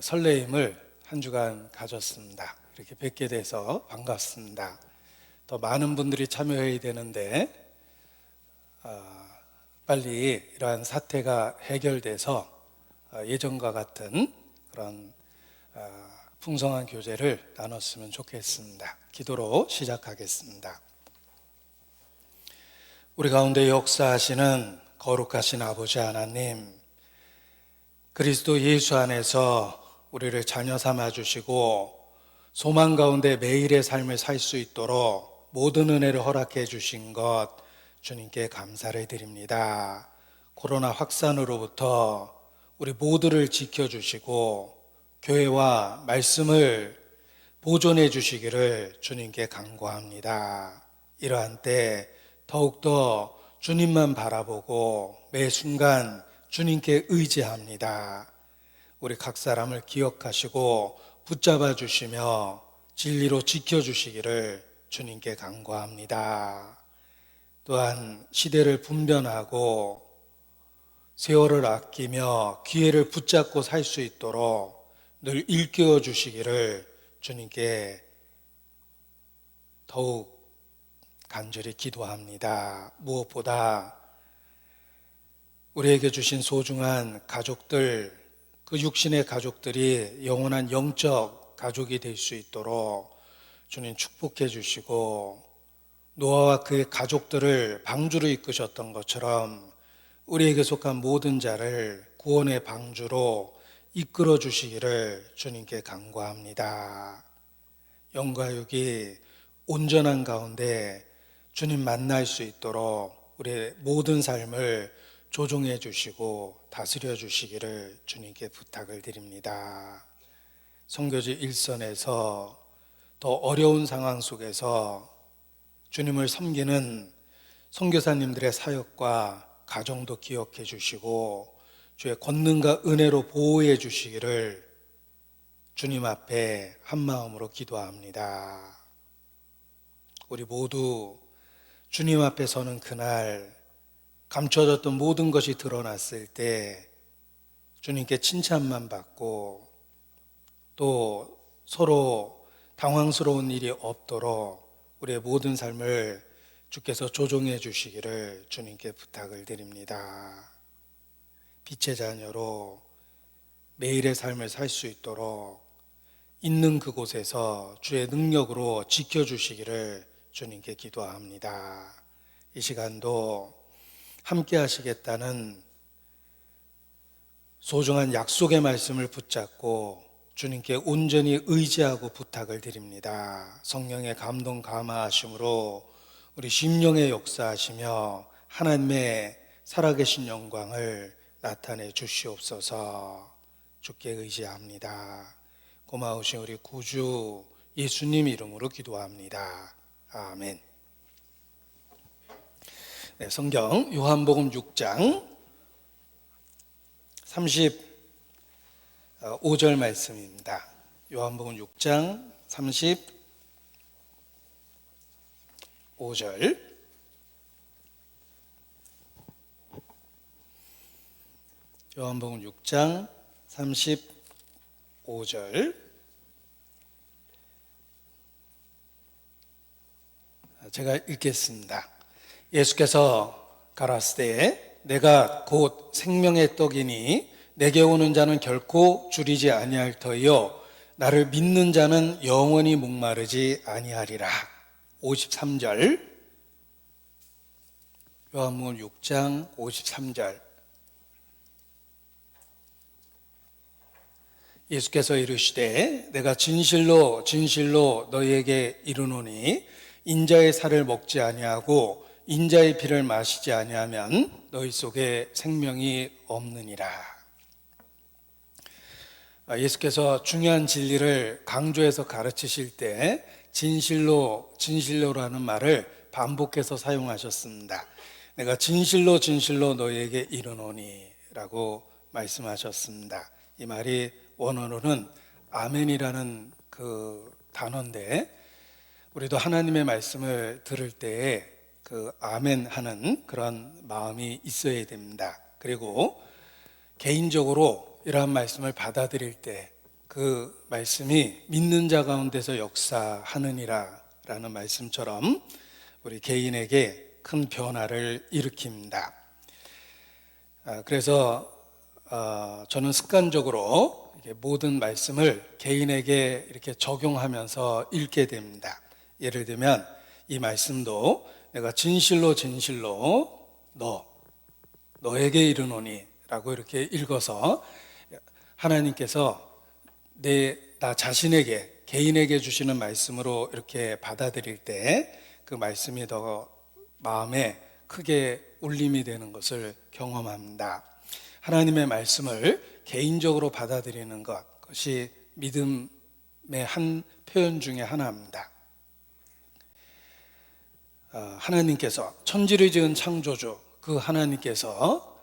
설레임을 한 주간 가졌습니다. 이렇게 뵙게 돼서 반갑습니다. 더 많은 분들이 참여해야 되는데 빨리 이러한 사태가 해결돼서 예전과 같은 그런 풍성한 교제를 나눴으면 좋겠습니다. 기도로 시작하겠습니다. 우리 가운데 역사하시는 거룩하신 아버지 하나님, 그리스도 예수 안에서 우리를 자녀 삼아 주시고 소망 가운데 매일의 삶을 살 수 있도록 모든 은혜를 허락해 주신 것 주님께 감사를 드립니다. 코로나 확산으로부터 우리 모두를 지켜주시고 교회와 말씀을 보존해 주시기를 주님께 간구합니다. 이러한 때 더욱더 주님만 바라보고 매 순간 주님께 의지합니다. 우리 각 사람을 기억하시고 붙잡아 주시며 진리로 지켜주시기를 주님께 간구합니다. 또한 시대를 분별하고 세월을 아끼며 기회를 붙잡고 살 수 있도록 늘 일깨워 주시기를 주님께 더욱 간절히 기도합니다. 무엇보다 우리에게 주신 소중한 가족들, 그 육신의 가족들이 영원한 영적 가족이 될 수 있도록 주님 축복해 주시고 노아와 그의 가족들을 방주로 이끄셨던 것처럼 우리에게 속한 모든 자를 구원의 방주로 이끌어 주시기를 주님께 간구합니다. 영과 육이 온전한 가운데 주님 만날 수 있도록 우리의 모든 삶을 조종해 주시고 다스려 주시기를 주님께 부탁을 드립니다. 선교지 일선에서 더 어려운 상황 속에서 주님을 섬기는 선교사님들의 사역과 가정도 기억해 주시고 주의 권능과 은혜로 보호해 주시기를 주님 앞에 한 마음으로 기도합니다. 우리 모두 주님 앞에 서는 그날 감춰졌던 모든 것이 드러났을 때 주님께 칭찬만 받고 또 서로 당황스러운 일이 없도록 우리의 모든 삶을 주께서 조종해 주시기를 주님께 부탁을 드립니다. 빛의 자녀로 매일의 삶을 살 수 있도록 있는 그곳에서 주의 능력으로 지켜주시기를 주님께 기도합니다. 이 시간도 함께 하시겠다는 소중한 약속의 말씀을 붙잡고 주님께 온전히 의지하고 부탁을 드립니다. 성령의 감동 감화하심으로 우리 심령의 역사하시며 하나님의 살아계신 영광을 나타내 주시옵소서. 주께 의지합니다. 고마우신 우리 구주 예수님 이름으로 기도합니다. 아멘. 네, 성경 요한복음 6장 35절 말씀입니다. 요한복음 6장 35절. 요한복음 6장 35절. 제가 읽겠습니다. 예수께서 가라사대 내가 곧 생명의 떡이니 내게 오는 자는 결코 줄이지 아니할 터이요 나를 믿는 자는 영원히 목마르지 아니하리라. 53절. 요한복음 6장 53절. 예수께서 이르시되 내가 진실로 진실로 너희에게 이르노니 인자의 살을 먹지 아니하고 인자의 피를 마시지 아니하면 너희 속에 생명이 없느니라. 예수께서 중요한 진리를 강조해서 가르치실 때 진실로 진실로라는 말을 반복해서 사용하셨습니다. 내가 진실로 진실로 너희에게 이르노니 라고 말씀하셨습니다. 이 말이 원어로는 아멘이라는 그 단어인데 우리도 하나님의 말씀을 들을 때에 그 아멘 하는 그런 마음이 있어야 됩니다. 그리고 개인적으로 이러한 말씀을 받아들일 때 그 말씀이 믿는 자 가운데서 역사하느니라 라는 말씀처럼 우리 개인에게 큰 변화를 일으킵니다. 그래서 저는 습관적으로 모든 말씀을 개인에게 이렇게 적용하면서 읽게 됩니다. 예를 들면 이 말씀도 내가 진실로 진실로 너에게 이르노니 라고 이렇게 읽어서 하나님께서 나 자신에게 개인에게 주시는 말씀으로 이렇게 받아들일 때 그 말씀이 더 마음에 크게 울림이 되는 것을 경험합니다. 하나님의 말씀을 개인적으로 받아들이는 것이 믿음의 한 표현 중에 하나입니다. 하나님께서 천지를 지은 창조주 그 하나님께서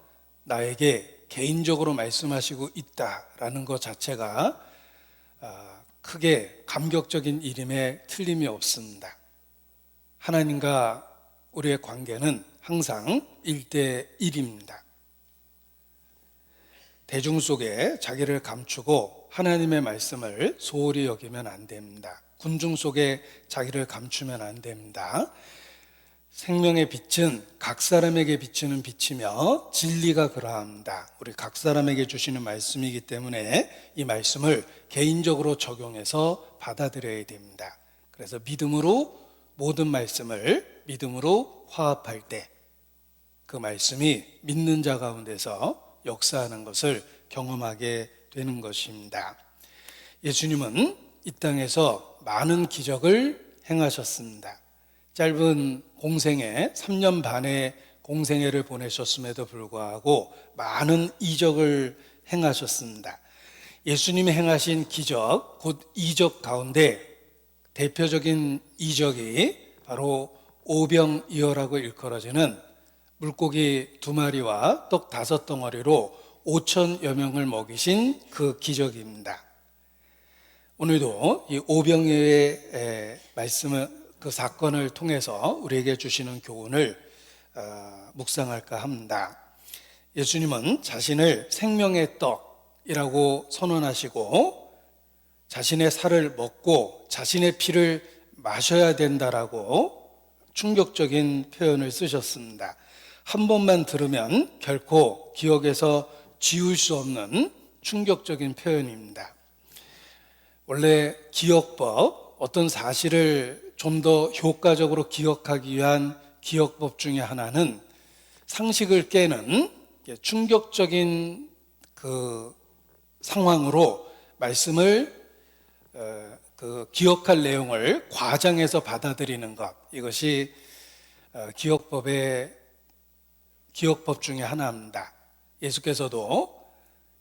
나에게 개인적으로 말씀하시고 있다라는 것 자체가 크게 감격적인 일임에 틀림이 없습니다. 하나님과 우리의 관계는 항상 1대1입니다. 대중 속에 자기를 감추고 하나님의 말씀을 소홀히 여기면 안 됩니다. 군중 속에 자기를 감추면 안 됩니다. 생명의 빛은 각 사람에게 비치는 빛이며 진리가 그러합니다. 우리 각 사람에게 주시는 말씀이기 때문에 이 말씀을 개인적으로 적용해서 받아들여야 됩니다. 그래서 믿음으로 모든 말씀을 믿음으로 화합할 때 그 말씀이 믿는 자 가운데서 역사하는 것을 경험하게 되는 것입니다. 예수님은 이 땅에서 많은 기적을 행하셨습니다. 짧은 공생애 3년 반의 공생애를 보내셨음에도 불구하고 많은 이적을 행하셨습니다. 예수님이 행하신 기적, 곧 이적 가운데 대표적인 이적이 바로 오병이어라고 일컬어지는 물고기 2마리와 떡 5덩어리로 5천여 명을 먹이신 그 기적입니다. 오늘도 이 오병이어의 말씀을 그 사건을 통해서 우리에게 주시는 교훈을 묵상할까 합니다. 예수님은 자신을 생명의 떡이라고 선언하시고 자신의 살을 먹고 자신의 피를 마셔야 된다라고 충격적인 표현을 쓰셨습니다. 한 번만 들으면 결코 기억에서 지울 수 없는 충격적인 표현입니다. 원래 기억법, 어떤 사실을 좀 더 효과적으로 기억하기 위한 기억법 중에 하나는 상식을 깨는 충격적인 그 상황으로 말씀을 기억할 내용을 과장해서 받아들이는 것, 이것이 기억법 중에 하나입니다. 예수께서도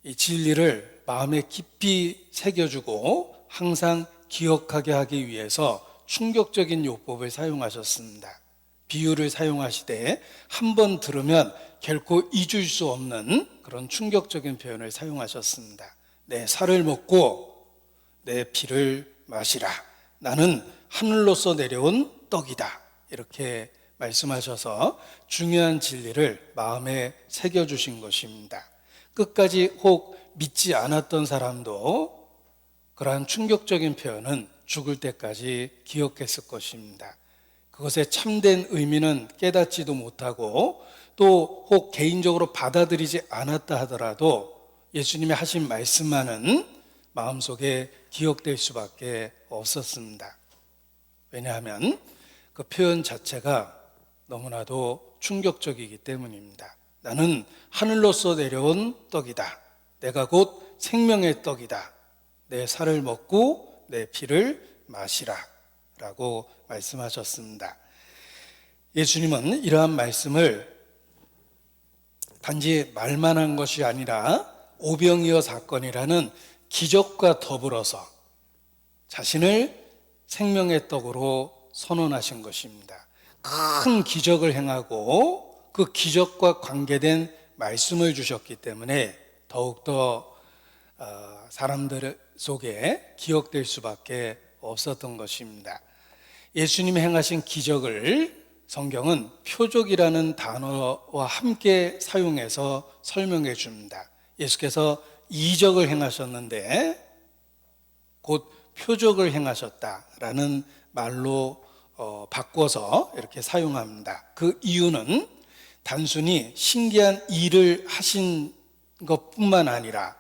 이 진리를 마음에 깊이 새겨주고 항상 기억하게 하기 위해서 충격적인 요법을 사용하셨습니다. 비유를 사용하시되 한 번 들으면 결코 잊을 수 없는 그런 충격적인 표현을 사용하셨습니다. 내 살을 먹고 내 피를 마시라. 나는 하늘로서 내려온 떡이다. 이렇게 말씀하셔서 중요한 진리를 마음에 새겨주신 것입니다. 끝까지 혹 믿지 않았던 사람도 그러한 충격적인 표현은 죽을 때까지 기억했을 것입니다. 그것의 참된 의미는 깨닫지도 못하고 또 혹 개인적으로 받아들이지 않았다 하더라도 예수님이 하신 말씀만은 마음속에 기억될 수밖에 없었습니다. 왜냐하면 그 표현 자체가 너무나도 충격적이기 때문입니다. 나는 하늘로서 내려온 떡이다. 내가 곧 생명의 떡이다. 내 살을 먹고 내 피를 마시라 라고 말씀하셨습니다. 예수님은 이러한 말씀을 단지 말만 한 것이 아니라 오병이어 사건이라는 기적과 더불어서 자신을 생명의 떡으로 선언하신 것입니다. 큰 기적을 행하고 그 기적과 관계된 말씀을 주셨기 때문에 더욱더 사람들 속에 기억될 수밖에 없었던 것입니다. 예수님이 행하신 기적을 성경은 표적이라는 단어와 함께 사용해서 설명해 줍니다. 예수께서 이적을 행하셨는데 곧 표적을 행하셨다라는 말로 바꿔서 이렇게 사용합니다. 그 이유는 단순히 신기한 일을 하신 것뿐만 아니라,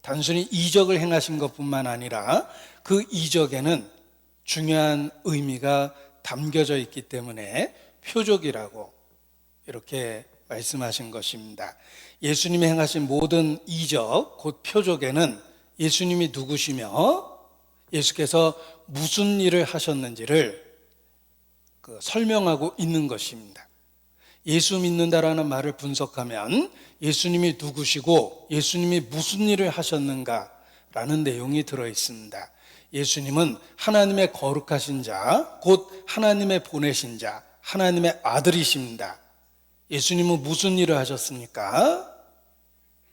단순히 이적을 행하신 것뿐만 아니라 그 이적에는 중요한 의미가 담겨져 있기 때문에 표적이라고 이렇게 말씀하신 것입니다. 예수님이 행하신 모든 이적, 곧 표적에는 예수님이 누구시며 예수께서 무슨 일을 하셨는지를 설명하고 있는 것입니다. 예수 믿는다라는 말을 분석하면 예수님이 누구시고 예수님이 무슨 일을 하셨는가라는 내용이 들어 있습니다. 예수님은 하나님의 거룩하신 자, 곧 하나님의 보내신 자, 하나님의 아들이십니다. 예수님은 무슨 일을 하셨습니까?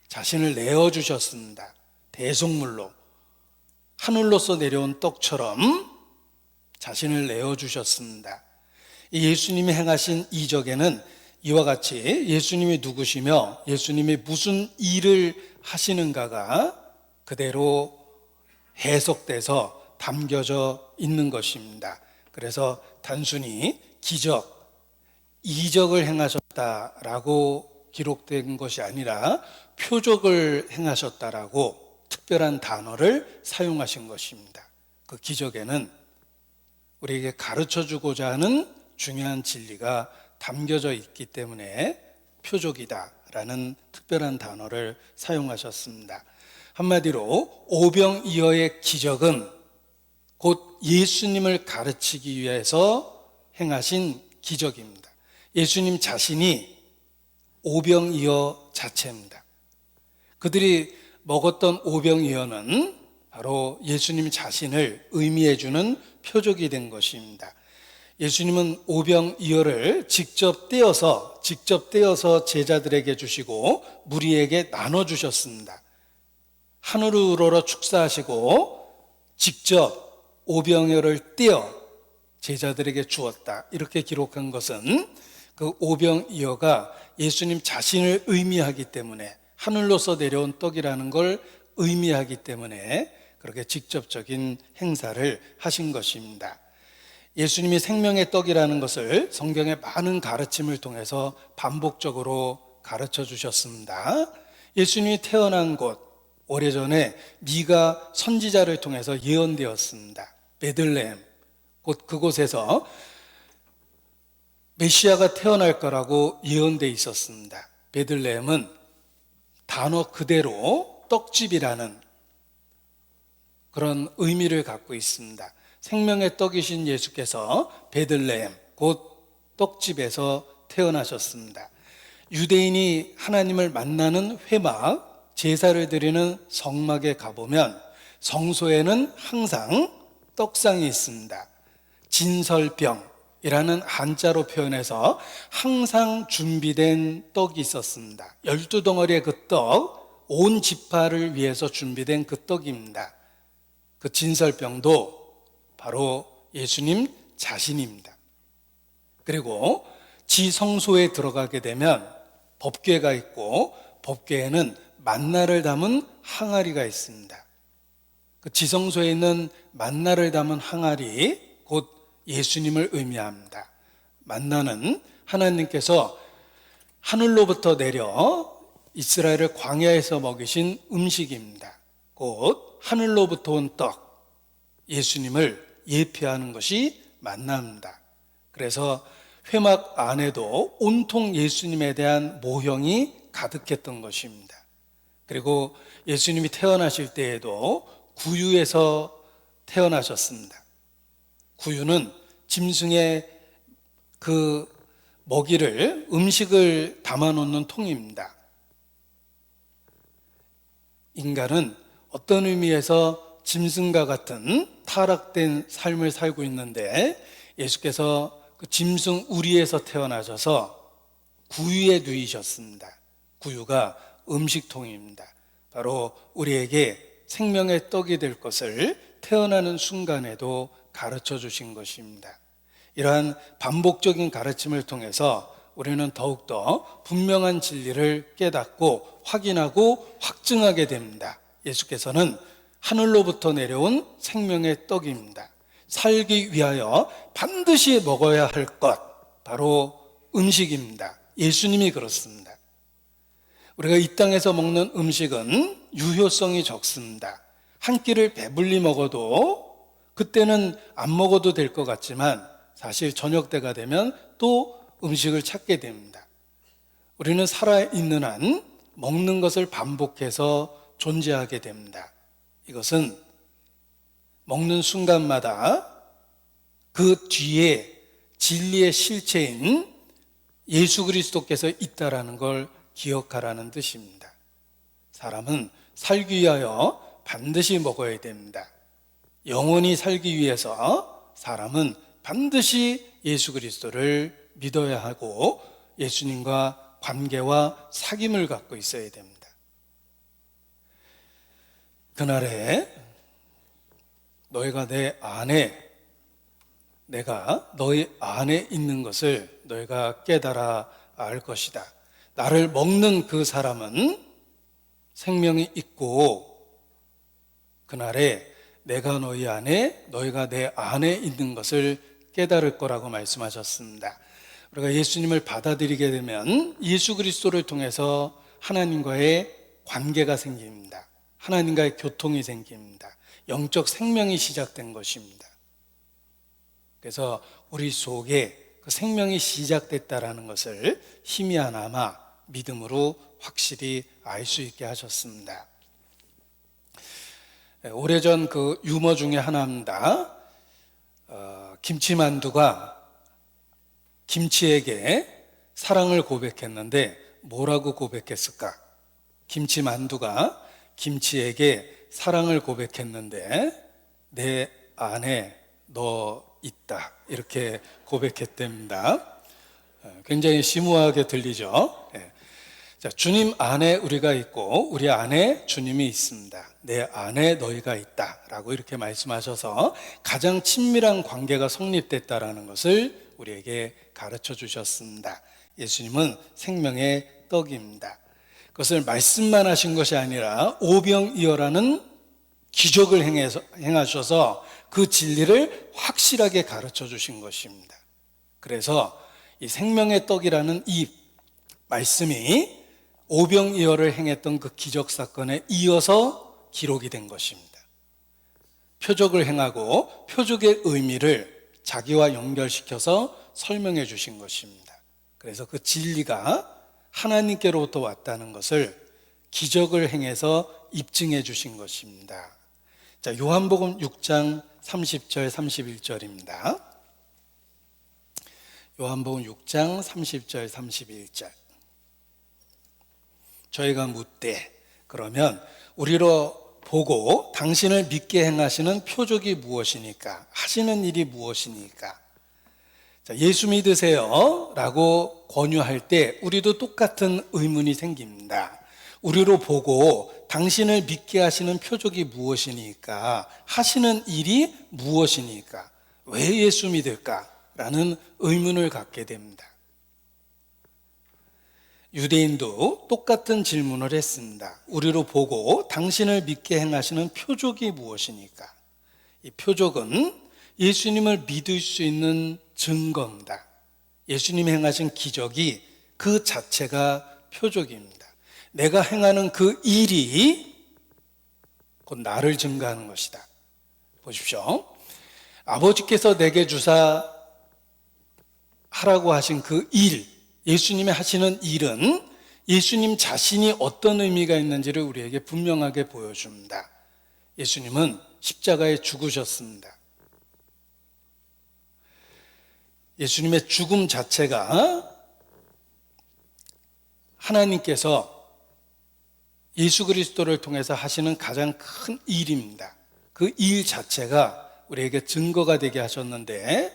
자신을 내어주셨습니다. 대속물로 하늘로서 내려온 떡처럼 자신을 내어주셨습니다. 예수님이 행하신 이적에는 이와 같이 예수님이 누구시며 예수님이 무슨 일을 하시는가가 그대로 해석돼서 담겨져 있는 것입니다. 그래서 단순히 기적, 이적을 행하셨다라고 기록된 것이 아니라 표적을 행하셨다라고 특별한 단어를 사용하신 것입니다. 그 기적에는 우리에게 가르쳐주고자 하는 중요한 진리가 담겨져 있기 때문에 표적이다라는 특별한 단어를 사용하셨습니다. 한마디로 오병이어의 기적은 곧 예수님을 가르치기 위해서 행하신 기적입니다. 예수님 자신이 오병이어 자체입니다. 그들이 먹었던 오병이어는 바로 예수님 자신을 의미해주는 표적이 된 것입니다. 예수님은 오병이어를 직접 떼어서 제자들에게 주시고 무리에게 나눠주셨습니다. 하늘을 우러러 축사하시고 직접 오병이어를 떼어 제자들에게 주었다. 이렇게 기록한 것은 그 오병이어가 예수님 자신을 의미하기 때문에, 하늘로서 내려온 떡이라는 걸 의미하기 때문에 그렇게 직접적인 행사를 하신 것입니다. 예수님이 생명의 떡이라는 것을 성경의 많은 가르침을 통해서 반복적으로 가르쳐 주셨습니다. 예수님이 태어난 곳, 오래전에 미가 선지자를 통해서 예언되었습니다. 베들레헴, 곧 그곳에서 메시아가 태어날 거라고 예언되어 있었습니다. 베들레헴은 단어 그대로 떡집이라는 그런 의미를 갖고 있습니다. 생명의 떡이신 예수께서 베들레헴, 곧 떡집에서 태어나셨습니다. 유대인이 하나님을 만나는 회막, 제사를 드리는 성막에 가보면 성소에는 항상 떡상이 있습니다. 진설병이라는 한자로 표현해서 항상 준비된 떡이 있었습니다. 12덩어리의 그 떡, 온 지파를 위해서 준비된 그 떡입니다. 그 진설병도 바로 예수님 자신입니다. 그리고 지성소에 들어가게 되면 법궤가 있고 법궤에는 만나를 담은 항아리가 있습니다. 그 지성소에 있는 만나를 담은 항아리, 곧 예수님을 의미합니다. 만나는 하나님께서 하늘로부터 내려 이스라엘을 광야에서 먹이신 음식입니다. 곧 하늘로부터 온 떡, 예수님을 예표하는 것이 만나입니다. 그래서 회막 안에도 온통 예수님에 대한 모형이 가득했던 것입니다. 그리고 예수님이 태어나실 때에도 구유에서 태어나셨습니다. 구유는 짐승의 그 먹이를, 음식을 담아놓는 통입니다. 인간은 어떤 의미에서 짐승과 같은 타락된 삶을 살고 있는데 예수께서 그 짐승 우리에서 태어나셔서 구유에 누이셨습니다. 구유가 음식통입니다. 바로 우리에게 생명의 떡이 될 것을 태어나는 순간에도 가르쳐 주신 것입니다. 이러한 반복적인 가르침을 통해서 우리는 더욱더 분명한 진리를 깨닫고 확인하고 확증하게 됩니다. 예수께서는 하늘로부터 내려온 생명의 떡입니다. 살기 위하여 반드시 먹어야 할 것, 바로 음식입니다. 예수님이 그렇습니다. 우리가 이 땅에서 먹는 음식은 유효성이 적습니다. 한 끼를 배불리 먹어도 그때는 안 먹어도 될 것 같지만 사실 저녁 때가 되면 또 음식을 찾게 됩니다. 우리는 살아있는 한 먹는 것을 반복해서 존재하게 됩니다. 이것은 먹는 순간마다 그 뒤에 진리의 실체인 예수 그리스도께서 있다라는 걸 기억하라는 뜻입니다. 사람은 살기 위하여 반드시 먹어야 됩니다. 영원히 살기 위해서 사람은 반드시 예수 그리스도를 믿어야 하고 예수님과 관계와 사귐을 갖고 있어야 됩니다. 그날에 너희가 내 안에, 내가 너희 안에 있는 것을 너희가 깨달아 알 것이다. 나를 먹는 그 사람은 생명이 있고 그날에 내가 너희 안에, 너희가 내 안에 있는 것을 깨달을 거라고 말씀하셨습니다. 우리가 예수님을 받아들이게 되면 예수 그리스도를 통해서 하나님과의 관계가 생깁니다. 하나님과의 교통이 생깁니다. 영적 생명이 시작된 것입니다. 그래서 우리 속에 그 생명이 시작됐다라는 것을 희미하나마 믿음으로 확실히 알 수 있게 하셨습니다. 오래전 그 유머 중에 하나입니다. 김치만두가 김치에게 사랑을 고백했는데 뭐라고 고백했을까? 김치만두가 김치에게 사랑을 고백했는데 내 안에 너 있다, 이렇게 고백했답니다. 굉장히 심오하게 들리죠? 자, 주님 안에 우리가 있고 우리 안에 주님이 있습니다. 내 안에 너희가 있다 라고 이렇게 말씀하셔서 가장 친밀한 관계가 성립됐다라는 것을 우리에게 가르쳐 주셨습니다. 예수님은 생명의 떡입니다. 그것을 말씀만 하신 것이 아니라 오병이어라는 기적을 행하셔서 그 진리를 확실하게 가르쳐 주신 것입니다. 그래서 이 생명의 떡이라는 이 말씀이 오병이어를 행했던 그 기적 사건에 이어서 기록이 된 것입니다. 표적을 행하고 표적의 의미를 자기와 연결시켜서 설명해 주신 것입니다. 그래서 그 진리가 하나님께로부터 왔다는 것을 기적을 행해서 입증해 주신 것입니다. 자, 요한복음 6장 30절 31절입니다. 요한복음 6장 30절 31절. 저희가 묻되, 그러면 우리로 보고 당신을 믿게 행하시는 표적이 무엇이니까? 하시는 일이 무엇이니까? 자, 예수 믿으세요 라고 권유할 때 우리도 똑같은 의문이 생깁니다. 우리로 보고 당신을 믿게 하시는 표적이 무엇이니까? 하시는 일이 무엇이니까? 왜 예수 믿을까? 라는 의문을 갖게 됩니다. 유대인도 똑같은 질문을 했습니다. 우리로 보고 당신을 믿게 행하시는 표적이 무엇이니까? 이 표적은 예수님을 믿을 수 있는 증거입니다. 예수님이 행하신 기적이 그 자체가 표적입니다. 내가 행하는 그 일이 곧 나를 증거하는 것이다. 보십시오. 아버지께서 내게 주사 하라고 하신 그 일, 예수님이 하시는 일은 예수님 자신이 어떤 의미가 있는지를 우리에게 분명하게 보여줍니다. 예수님은 십자가에 죽으셨습니다. 예수님의 죽음 자체가 하나님께서 예수 그리스도를 통해서 하시는 가장 큰 일입니다. 그 일 자체가 우리에게 증거가 되게 하셨는데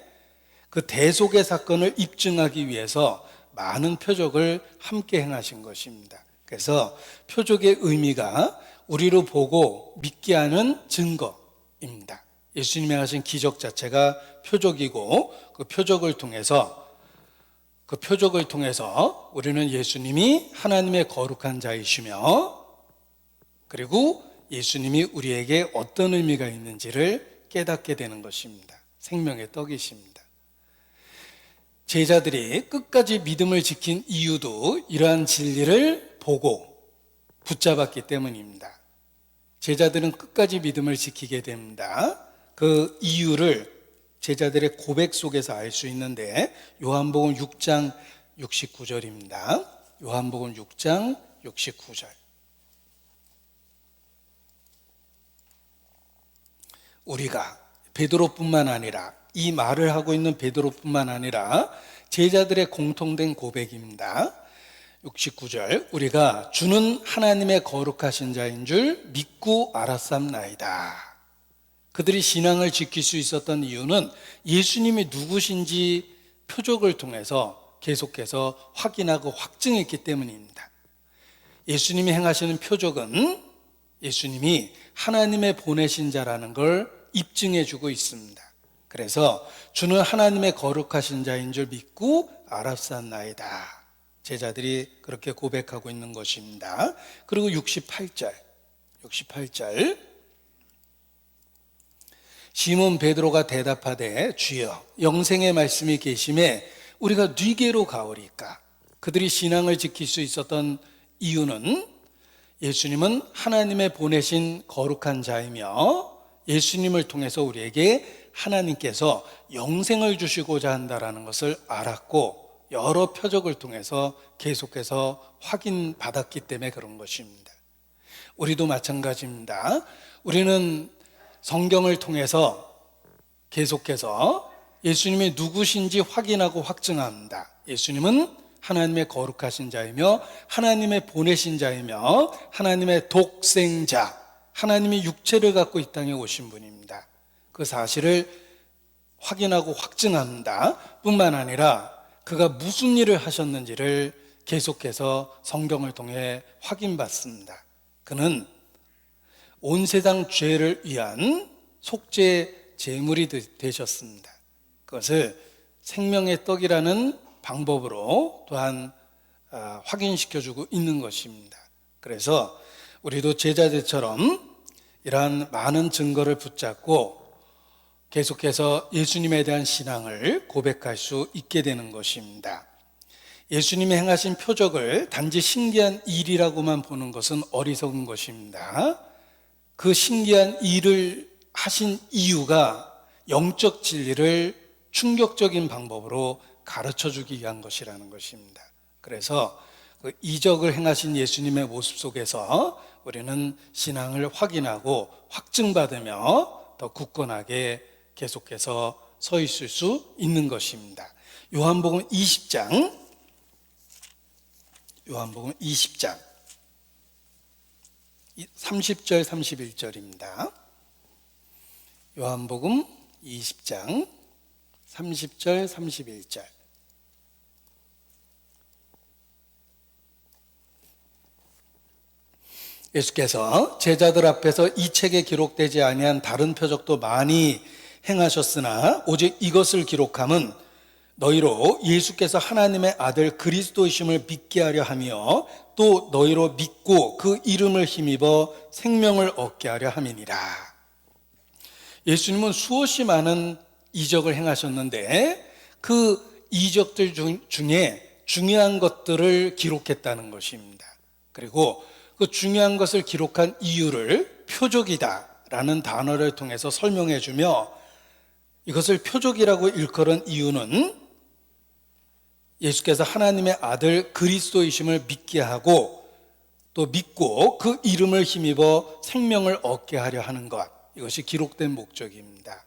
그 대속의 사건을 입증하기 위해서 많은 표적을 함께 행하신 것입니다. 그래서 표적의 의미가 우리로 보고 믿게 하는 증거입니다. 예수님이 하신 기적 자체가 표적이고 그 표적을 통해서 우리는 예수님이 하나님의 거룩한 자이시며 그리고 예수님이 우리에게 어떤 의미가 있는지를 깨닫게 되는 것입니다. 생명의 떡이십니다. 제자들이 끝까지 믿음을 지킨 이유도 이러한 진리를 보고 붙잡았기 때문입니다. 제자들은 끝까지 믿음을 지키게 됩니다. 그 이유를 제자들의 고백 속에서 알 수 있는데 요한복음 6장 69절입니다. 요한복음 6장 69절. 우리가 베드로뿐만 아니라 이 말을 하고 있는 베드로뿐만 아니라 제자들의 공통된 고백입니다. 69절. 우리가 주는 하나님의 거룩하신 자인 줄 믿고 알았삼나이다. 그들이 신앙을 지킬 수 있었던 이유는 예수님이 누구신지 표적을 통해서 계속해서 확인하고 확증했기 때문입니다. 예수님이 행하시는 표적은 예수님이 하나님의 보내신 자라는 걸 입증해 주고 있습니다. 그래서 주는 하나님의 거룩하신 자인 줄 믿고 알았사나이다. 제자들이 그렇게 고백하고 있는 것입니다. 그리고 68절. 시몬 베드로가 대답하되 주여 영생의 말씀이 계심에 우리가 뉘게로 가오리까. 그들이 신앙을 지킬 수 있었던 이유는 예수님은 하나님의 보내신 거룩한 자이며 예수님을 통해서 우리에게 하나님께서 영생을 주시고자 한다라는 것을 알았고 여러 표적을 통해서 계속해서 확인받았기 때문에 그런 것입니다. 우리도 마찬가지입니다. 우리는 성경을 통해서 계속해서 예수님이 누구신지 확인하고 확증합니다. 예수님은 하나님의 거룩하신 자이며 하나님의 보내신 자이며 하나님의 독생자, 하나님이 육체를 갖고 이 땅에 오신 분입니다. 그 사실을 확인하고 확증합니다. 뿐만 아니라 그가 무슨 일을 하셨는지를 계속해서 성경을 통해 확인받습니다. 그는 온 세상 죄를 위한 속죄 제물이 되셨습니다. 그것을 생명의 떡이라는 방법으로 또한 확인시켜주고 있는 것입니다. 그래서 우리도 제자들처럼 이러한 많은 증거를 붙잡고 계속해서 예수님에 대한 신앙을 고백할 수 있게 되는 것입니다. 예수님이 행하신 표적을 단지 신기한 일이라고만 보는 것은 어리석은 것입니다. 그 신기한 일을 하신 이유가 영적 진리를 충격적인 방법으로 가르쳐 주기 위한 것이라는 것입니다. 그래서 그 이적을 행하신 예수님의 모습 속에서 우리는 신앙을 확인하고 확증받으며 더 굳건하게 계속해서 서 있을 수 있는 것입니다. 요한복음 20장 30절 31절입니다. 요한복음 20장 30절 31절. 예수께서 제자들 앞에서 이 책에 기록되지 아니한 다른 표적도 많이 행하셨으나 오직 이것을 기록함은 너희로 예수께서 하나님의 아들 그리스도이심을 믿게 하려 하며 또 너희로 믿고 그 이름을 힘입어 생명을 얻게 하려 함이니라. 예수님은 수없이 많은 이적을 행하셨는데 그 이적들 중에 중요한 것들을 기록했다는 것입니다. 그리고 그 중요한 것을 기록한 이유를 표적이다라는 단어를 통해서 설명해 주며 이것을 표적이라고 일컬은 이유는 예수께서 하나님의 아들 그리스도이심을 믿게 하고 또 믿고 그 이름을 힘입어 생명을 얻게 하려 하는 것, 이것이 기록된 목적입니다.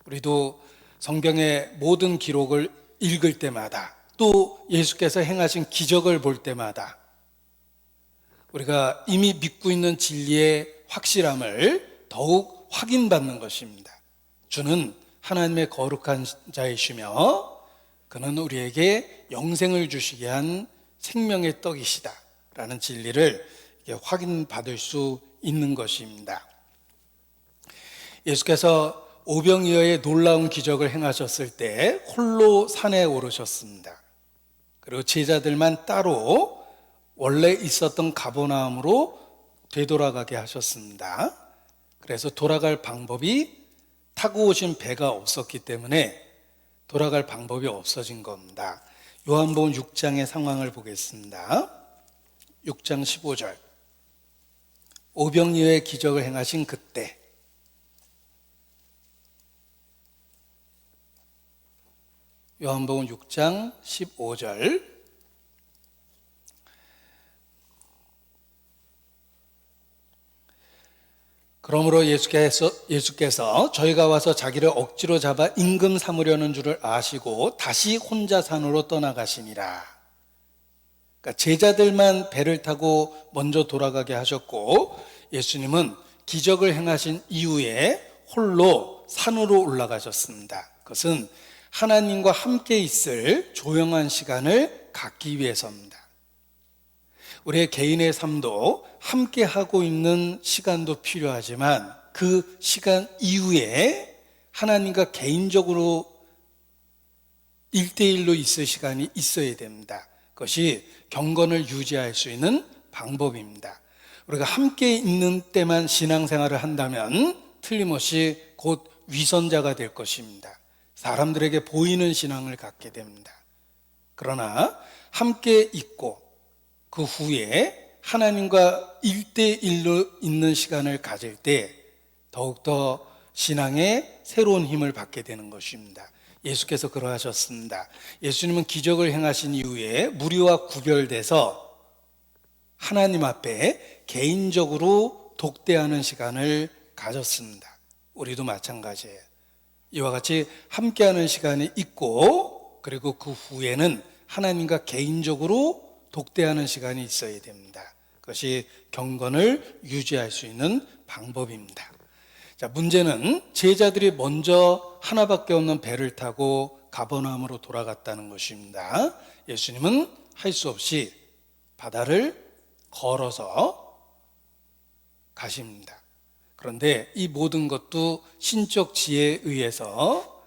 우리도 성경의 모든 기록을 읽을 때마다 또 예수께서 행하신 기적을 볼 때마다 우리가 이미 믿고 있는 진리의 확실함을 더욱 확인받는 것입니다. 주는 하나님의 거룩한 자이시며 그는 우리에게 영생을 주시게 한 생명의 떡이시다 라는 진리를 확인받을 수 있는 것입니다. 예수께서 오병이어의 놀라운 기적을 행하셨을 때 홀로 산에 오르셨습니다. 그리고 제자들만 따로 원래 있었던 가버나움으로 되돌아가게 하셨습니다. 그래서 돌아갈 방법이 타고 오신 배가 없었기 때문에 돌아갈 방법이 없어진 겁니다. 요한복음 6장의 상황을 보겠습니다. 6장 15절. 오병이어의 기적을 행하신 그때 요한복음 6장 15절. 그러므로 예수께서 저희가 와서 자기를 억지로 잡아 임금 삼으려는 줄을 아시고 다시 혼자 산으로 떠나가시니라. 그러니까 제자들만 배를 타고 먼저 돌아가게 하셨고 예수님은 기적을 행하신 이후에 홀로 산으로 올라가셨습니다. 그것은 하나님과 함께 있을 조용한 시간을 갖기 위해서입니다. 우리의 개인의 삶도 함께 하고 있는 시간도 필요하지만 그 시간 이후에 하나님과 개인적으로 1대1로 있을 시간이 있어야 됩니다. 그것이 경건을 유지할 수 있는 방법입니다. 우리가 함께 있는 때만 신앙생활을 한다면 틀림없이 곧 위선자가 될 것입니다. 사람들에게 보이는 신앙을 갖게 됩니다. 그러나 함께 있고 그 후에 하나님과 1대1로 있는 시간을 가질 때 더욱더 신앙에 새로운 힘을 받게 되는 것입니다. 예수께서 그러하셨습니다. 예수님은 기적을 행하신 이후에 무리와 구별돼서 하나님 앞에 개인적으로 독대하는 시간을 가졌습니다. 우리도 마찬가지예요. 이와 같이 함께하는 시간이 있고 그리고 그 후에는 하나님과 개인적으로 독대하는 시간이 있어야 됩니다. 그것이 경건을 유지할 수 있는 방법입니다. 자, 문제는 제자들이 먼저 하나밖에 없는 배를 타고 가버나움으로 돌아갔다는 것입니다. 예수님은 할 수 없이 바다를 걸어서 가십니다. 그런데 이 모든 것도 신적 지혜에 의해서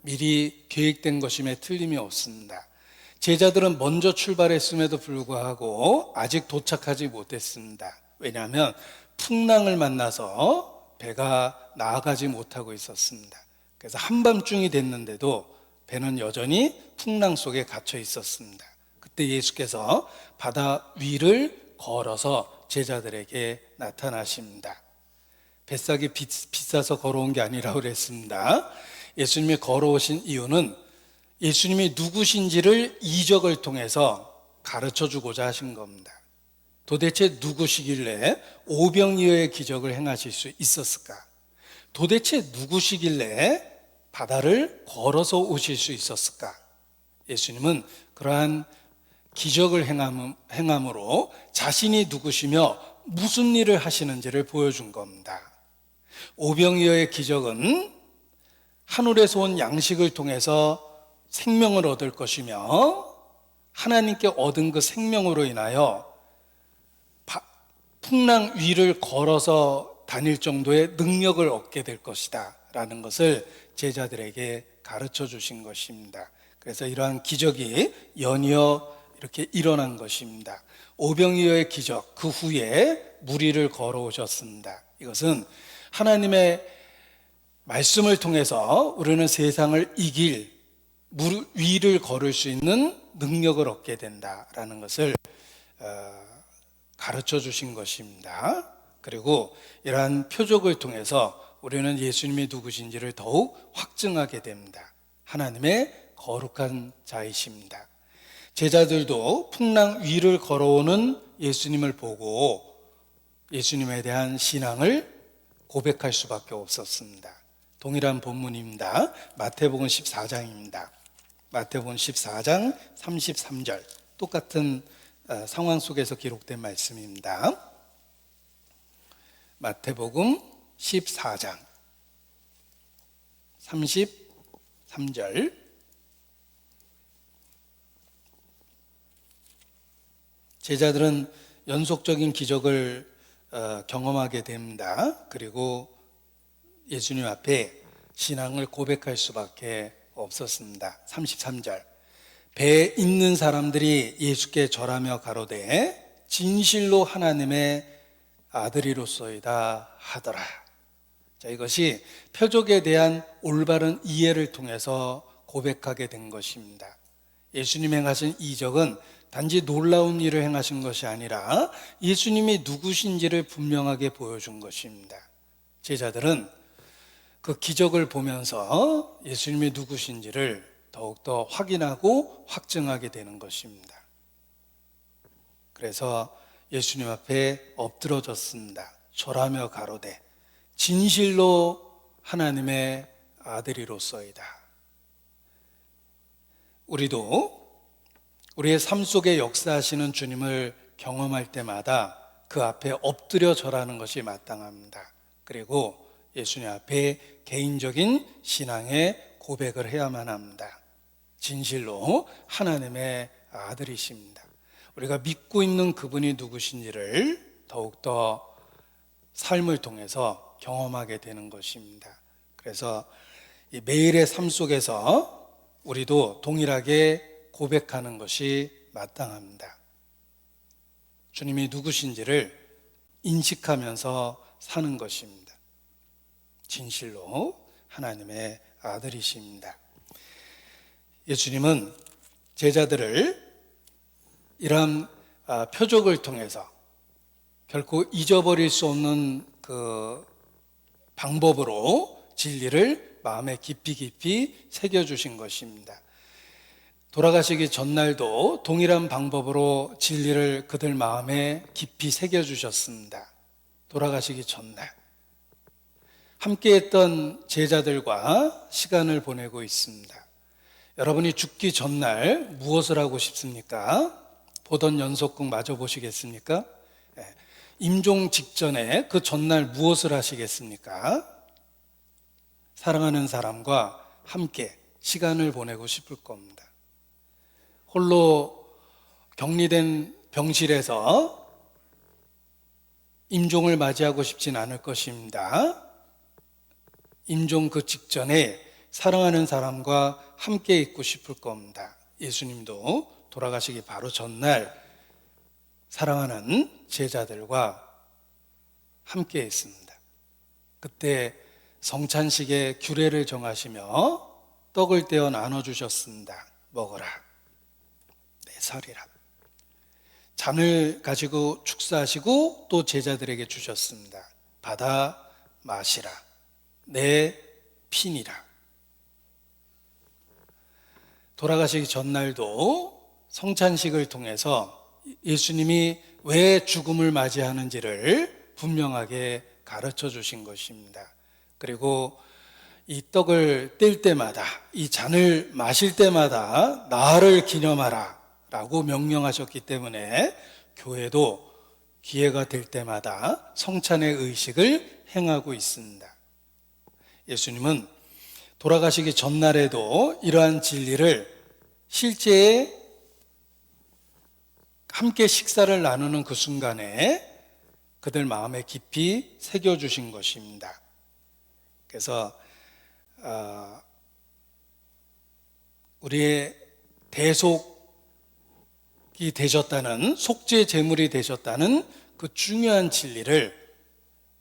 미리 계획된 것임에 틀림이 없습니다. 제자들은 먼저 출발했음에도 불구하고 아직 도착하지 못했습니다. 왜냐하면 풍랑을 만나서 배가 나아가지 못하고 있었습니다. 그래서 한밤중이 됐는데도 배는 여전히 풍랑 속에 갇혀 있었습니다. 그때 예수께서 바다 위를 걸어서 제자들에게 나타나십니다. 뱃삭이 비싸서 걸어온 게 아니라고 그랬습니다. 예수님이 걸어오신 이유는 예수님이 누구신지를 이적을 통해서 가르쳐 주고자 하신 겁니다. 도대체 누구시길래 오병이어의 기적을 행하실 수 있었을까? 도대체 누구시길래 바다를 걸어서 오실 수 있었을까? 예수님은 그러한 기적을 행함으로 자신이 누구시며 무슨 일을 하시는지를 보여준 겁니다. 오병이어의 기적은 하늘에서 온 양식을 통해서 생명을 얻을 것이며 하나님께 얻은 그 생명으로 인하여 풍랑 위를 걸어서 다닐 정도의 능력을 얻게 될 것이다 라는 것을 제자들에게 가르쳐 주신 것입니다. 그래서 이러한 기적이 연이어 이렇게 일어난 것입니다. 오병이어의 기적, 그 후에 무리를 걸어오셨습니다. 이것은 하나님의 말씀을 통해서 우리는 세상을 이길 위를 걸을 수 있는 능력을 얻게 된다라는 것을 가르쳐 주신 것입니다. 그리고 이러한 표적을 통해서 우리는 예수님이 누구신지를 더욱 확증하게 됩니다. 하나님의 거룩한 자이십니다. 제자들도 풍랑 위를 걸어오는 예수님을 보고 예수님에 대한 신앙을 고백할 수밖에 없었습니다. 동일한 본문입니다. 마태복음 14장입니다. 마태복음 14장 33절 똑같은 상황 속에서 기록된 말씀입니다. 마태복음 14장 33절 제자들은 연속적인 기적을 경험하게 됩니다. 그리고 예수님 앞에 신앙을 고백할 수밖에 없었습니다. 33절 배에 있는 사람들이 예수께 절하며 가로되 진실로 하나님의 아들이로소이다 하더라. 자, 이것이 표적에 대한 올바른 이해를 통해서 고백하게 된 것입니다. 예수님 행하신 이적은 단지 놀라운 일을 행하신 것이 아니라 예수님이 누구신지를 분명하게 보여준 것입니다. 제자들은 그 기적을 보면서 예수님이 누구신지를 더욱더 확인하고 확증하게 되는 것입니다. 그래서 예수님 앞에 엎드러졌습니다. 절하며 가로되 진실로 하나님의 아들이로소이다. 우리도 우리의 삶 속에 역사하시는 주님을 경험할 때마다 그 앞에 엎드려 절하는 것이 마땅합니다. 그리고 예수님 앞에 개인적인 신앙의 고백을 해야만 합니다. 진실로 하나님의 아들이십니다. 우리가 믿고 있는 그분이 누구신지를 더욱더 삶을 통해서 경험하게 되는 것입니다. 그래서 이 매일의 삶 속에서 우리도 동일하게 고백하는 것이 마땅합니다. 주님이 누구신지를 인식하면서 사는 것입니다. 진실로 하나님의 아들이십니다. 예수님은 제자들을 이러한 표적을 통해서 결코 잊어버릴 수 없는 그 방법으로 진리를 마음에 깊이 새겨주신 것입니다. 돌아가시기 전날도 동일한 방법으로 진리를 그들 마음에 깊이 새겨주셨습니다. 돌아가시기 전날 함께했던 제자들과 시간을 보내고 있습니다. 여러분이 죽기 전날 무엇을 하고 싶습니까? 보던 연속극 마저 보시겠습니까? 임종 직전에 그 전날 무엇을 하시겠습니까? 사랑하는 사람과 함께 시간을 보내고 싶을 겁니다. 홀로 격리된 병실에서 임종을 맞이하고 싶진 않을 것입니다. 임종 그 직전에 사랑하는 사람과 함께 있고 싶을 겁니다. 예수님도 돌아가시기 바로 전날 사랑하는 제자들과 함께 했습니다. 그때 성찬식의 규례를 정하시며 떡을 떼어 나눠주셨습니다. 먹어라, 내 살이라. 잔을 가지고 축사하시고 또 제자들에게 주셨습니다. 받아 마시라, 내 피니라. 돌아가시기 전날도 성찬식을 통해서 예수님이 왜 죽음을 맞이하는지를 분명하게 가르쳐 주신 것입니다. 그리고 이 떡을 뗄 때마다, 이 잔을 마실 때마다 나를 기념하라 라고 명령하셨기 때문에 교회도 기회가 될 때마다 성찬의 의식을 행하고 있습니다. 예수님은 돌아가시기 전날에도 이러한 진리를 실제에 함께 식사를 나누는 그 순간에 그들 마음에 깊이 새겨주신 것입니다. 그래서 우리의 대속이 되셨다는, 속죄 제물이 되셨다는 그 중요한 진리를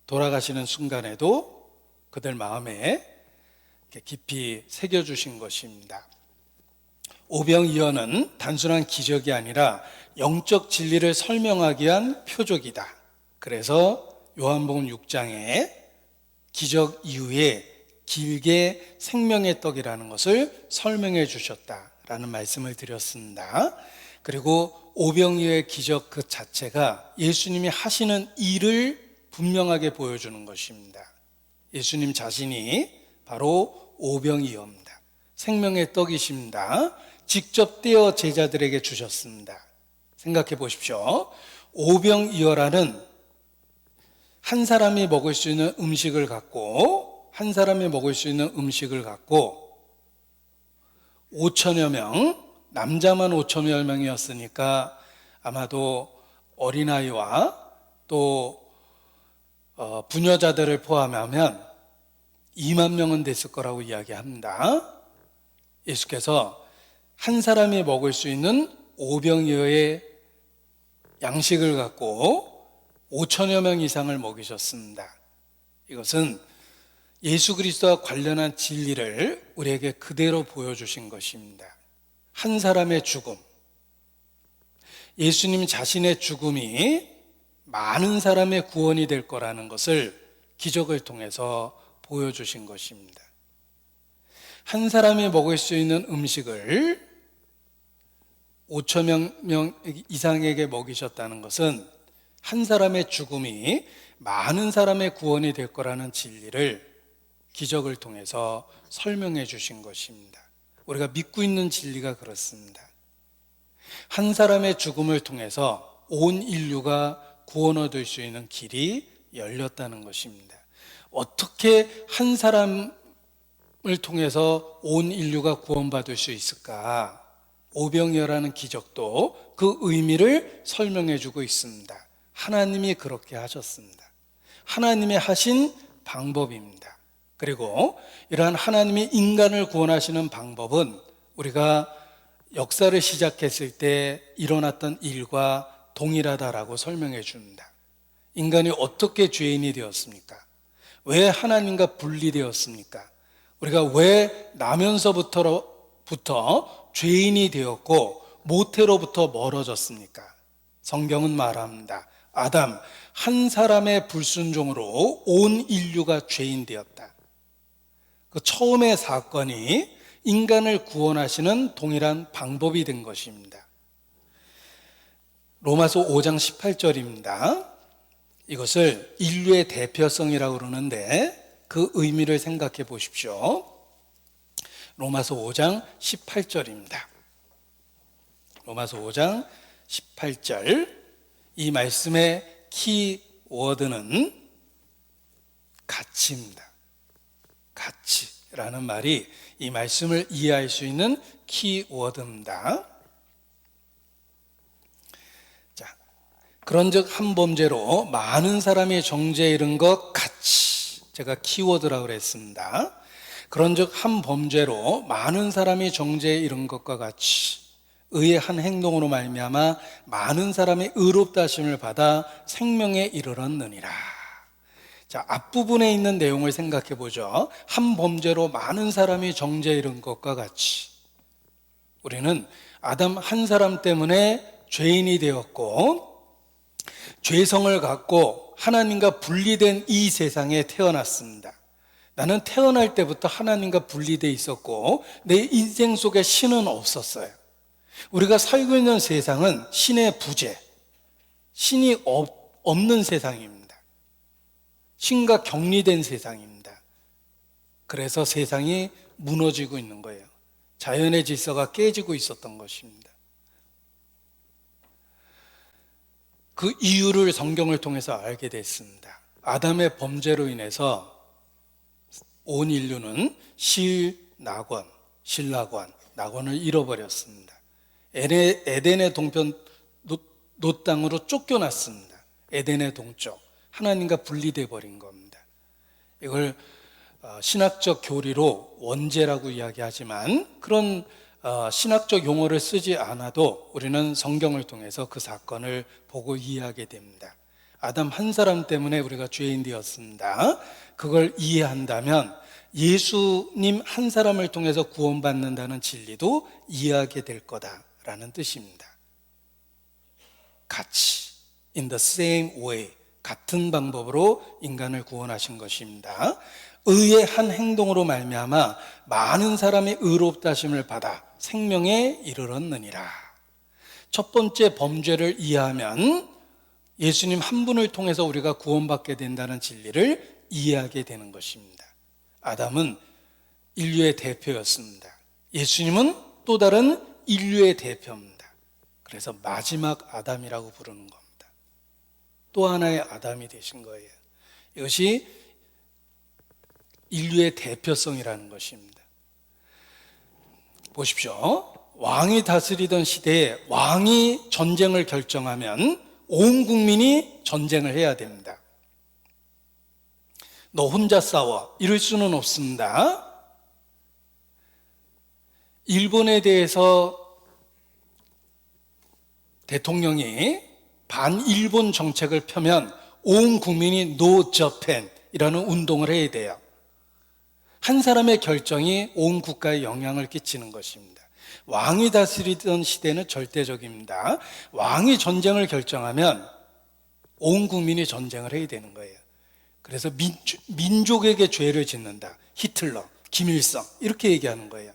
돌아가시는 순간에도 그들 마음에 깊이 새겨주신 것입니다. 오병이어는 단순한 기적이 아니라 영적 진리를 설명하기 위한 표적이다. 그래서 요한복음 6장에 기적 이후에 길게 생명의 떡이라는 것을 설명해 주셨다라는 말씀을 드렸습니다. 그리고 오병이어의 기적 그 자체가 예수님이 하시는 일을 분명하게 보여주는 것입니다. 예수님 자신이 바로 오병이어입니다. 생명의 떡이십니다. 직접 떼어 제자들에게 주셨습니다. 생각해 보십시오. 오병이어라는 한 사람이 먹을 수 있는 음식을 갖고 5천여 명, 남자만 5천여 명이었으니까 아마도 어린아이와 또 부녀자들을 포함하면 2만 명은 됐을 거라고 이야기합니다. 예수께서 한 사람이 먹을 수 있는 오병이어의 양식을 갖고 5천여 명 이상을 먹이셨습니다. 이것은 예수 그리스도와 관련한 진리를 우리에게 그대로 보여주신 것입니다. 한 사람의 죽음, 예수님 자신의 죽음이 많은 사람의 구원이 될 거라는 것을 기적을 통해서 보여주신 것입니다. 한 사람이 먹을 수 있는 음식을 5천 명 이상에게 먹이셨다는 것은 한 사람의 죽음이 많은 사람의 구원이 될 거라는 진리를 기적을 통해서 설명해 주신 것입니다. 우리가 믿고 있는 진리가 그렇습니다. 한 사람의 죽음을 통해서 온 인류가 구원 얻을 수 있는 길이 열렸다는 것입니다. 어떻게 한 사람을 통해서 온 인류가 구원받을 수 있을까? 오병이어라는 기적도 그 의미를 설명해 주고 있습니다. 하나님이 그렇게 하셨습니다. 하나님이 하신 방법입니다. 그리고 이러한 하나님이 인간을 구원하시는 방법은 우리가 역사를 시작했을 때 일어났던 일과 동일하다라고 설명해 줍니다. 인간이 어떻게 죄인이 되었습니까? 왜 하나님과 분리되었습니까? 우리가 왜 나면서부터 죄인이 되었고 모태로부터 멀어졌습니까? 성경은 말합니다. 아담 한 사람의 불순종으로 온 인류가 죄인 되었다. 그 처음의 사건이 인간을 구원하시는 동일한 방법이 된 것입니다. 로마서 5장 18절입니다. 이것을 인류의 대표성이라고 그러는데 그 의미를 생각해 보십시오. 로마서 5장 18절입니다. 로마서 5장 18절. 이 말씀의 키워드는 가치입니다. 가치라는 말이 이 말씀을 이해할 수 있는 키워드입니다. 자, 그런즉 한 범죄로 많은 사람이 정죄에 이른 것 같이, 제가 키워드라고 그랬습니다. 그런즉 한 범죄로 많은 사람이 정죄에 이른 것과 같이 의의 한 행동으로 말미암아 많은 사람이 의롭다 하심을 받아 생명에 이르렀느니라. 자, 앞부분에 있는 내용을 생각해 보죠. 한 범죄로 많은 사람이 정죄에 이른 것과 같이 우리는 아담 한 사람 때문에 죄인이 되었고 죄성을 갖고 하나님과 분리된 이 세상에 태어났습니다. 나는 태어날 때부터 하나님과 분리되어 있었고 내 인생 속에 신은 없었어요. 우리가 살고 있는 세상은 신의 부재, 신이 없는 세상입니다. 신과 격리된 세상입니다. 그래서 세상이 무너지고 있는 거예요. 자연의 질서가 깨지고 있었던 것입니다. 그 이유를 성경을 통해서 알게 됐습니다. 아담의 범죄로 인해서 온 인류는 낙원을 잃어버렸습니다. 에덴의 동편 노 땅으로 쫓겨났습니다. 에덴의 동쪽, 하나님과 분리돼 버린 겁니다. 이걸 신학적 교리로 원죄라고 이야기하지만 그런 신학적 용어를 쓰지 않아도 우리는 성경을 통해서 그 사건을 보고 이해하게 됩니다. 아담 한 사람 때문에 우리가 죄인 되었습니다. 그걸 이해한다면 예수님 한 사람을 통해서 구원받는다는 진리도 이해하게 될 거다라는 뜻입니다. 같이, in the same way, 같은 방법으로 인간을 구원하신 것입니다. 의의 한 행동으로 말미암아 많은 사람이 의롭다 하심을 받아 생명에 이르렀느니라. 첫 번째 범죄를 이해하면 예수님 한 분을 통해서 우리가 구원받게 된다는 진리를 이해하게 되는 것입니다. 아담은 인류의 대표였습니다. 예수님은 또 다른 인류의 대표입니다. 그래서 마지막 아담이라고 부르는 겁니다. 또 하나의 아담이 되신 거예요. 이것이 인류의 대표성이라는 것입니다. 보십시오. 왕이 다스리던 시대에 왕이 전쟁을 결정하면 온 국민이 전쟁을 해야 됩니다. 너 혼자 싸워, 이럴 수는 없습니다. 일본에 대해서 대통령이 반일본 정책을 펴면 온 국민이 노 저펜이라는 운동을 해야 돼요. 한 사람의 결정이 온 국가에 영향을 끼치는 것입니다. 왕이 다스리던 시대는 절대적입니다. 왕이 전쟁을 결정하면 온 국민이 전쟁을 해야 되는 거예요. 그래서 민족에게 죄를 짓는다. 히틀러, 김일성 이렇게 얘기하는 거예요.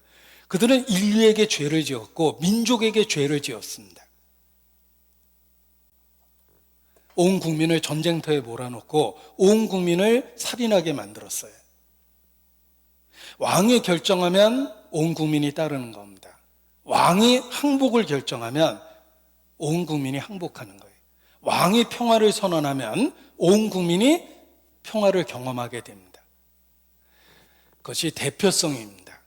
그들은 인류에게 죄를 지었고 민족에게 죄를 지었습니다. 온 국민을 전쟁터에 몰아넣고 온 국민을 살인하게 만들었어요. 왕이 결정하면 온 국민이 따르는 겁니다. 왕이 항복을 결정하면 온 국민이 항복하는 거예요. 왕이 평화를 선언하면 온 국민이 평화를 경험하게 됩니다. 그것이 대표성입니다.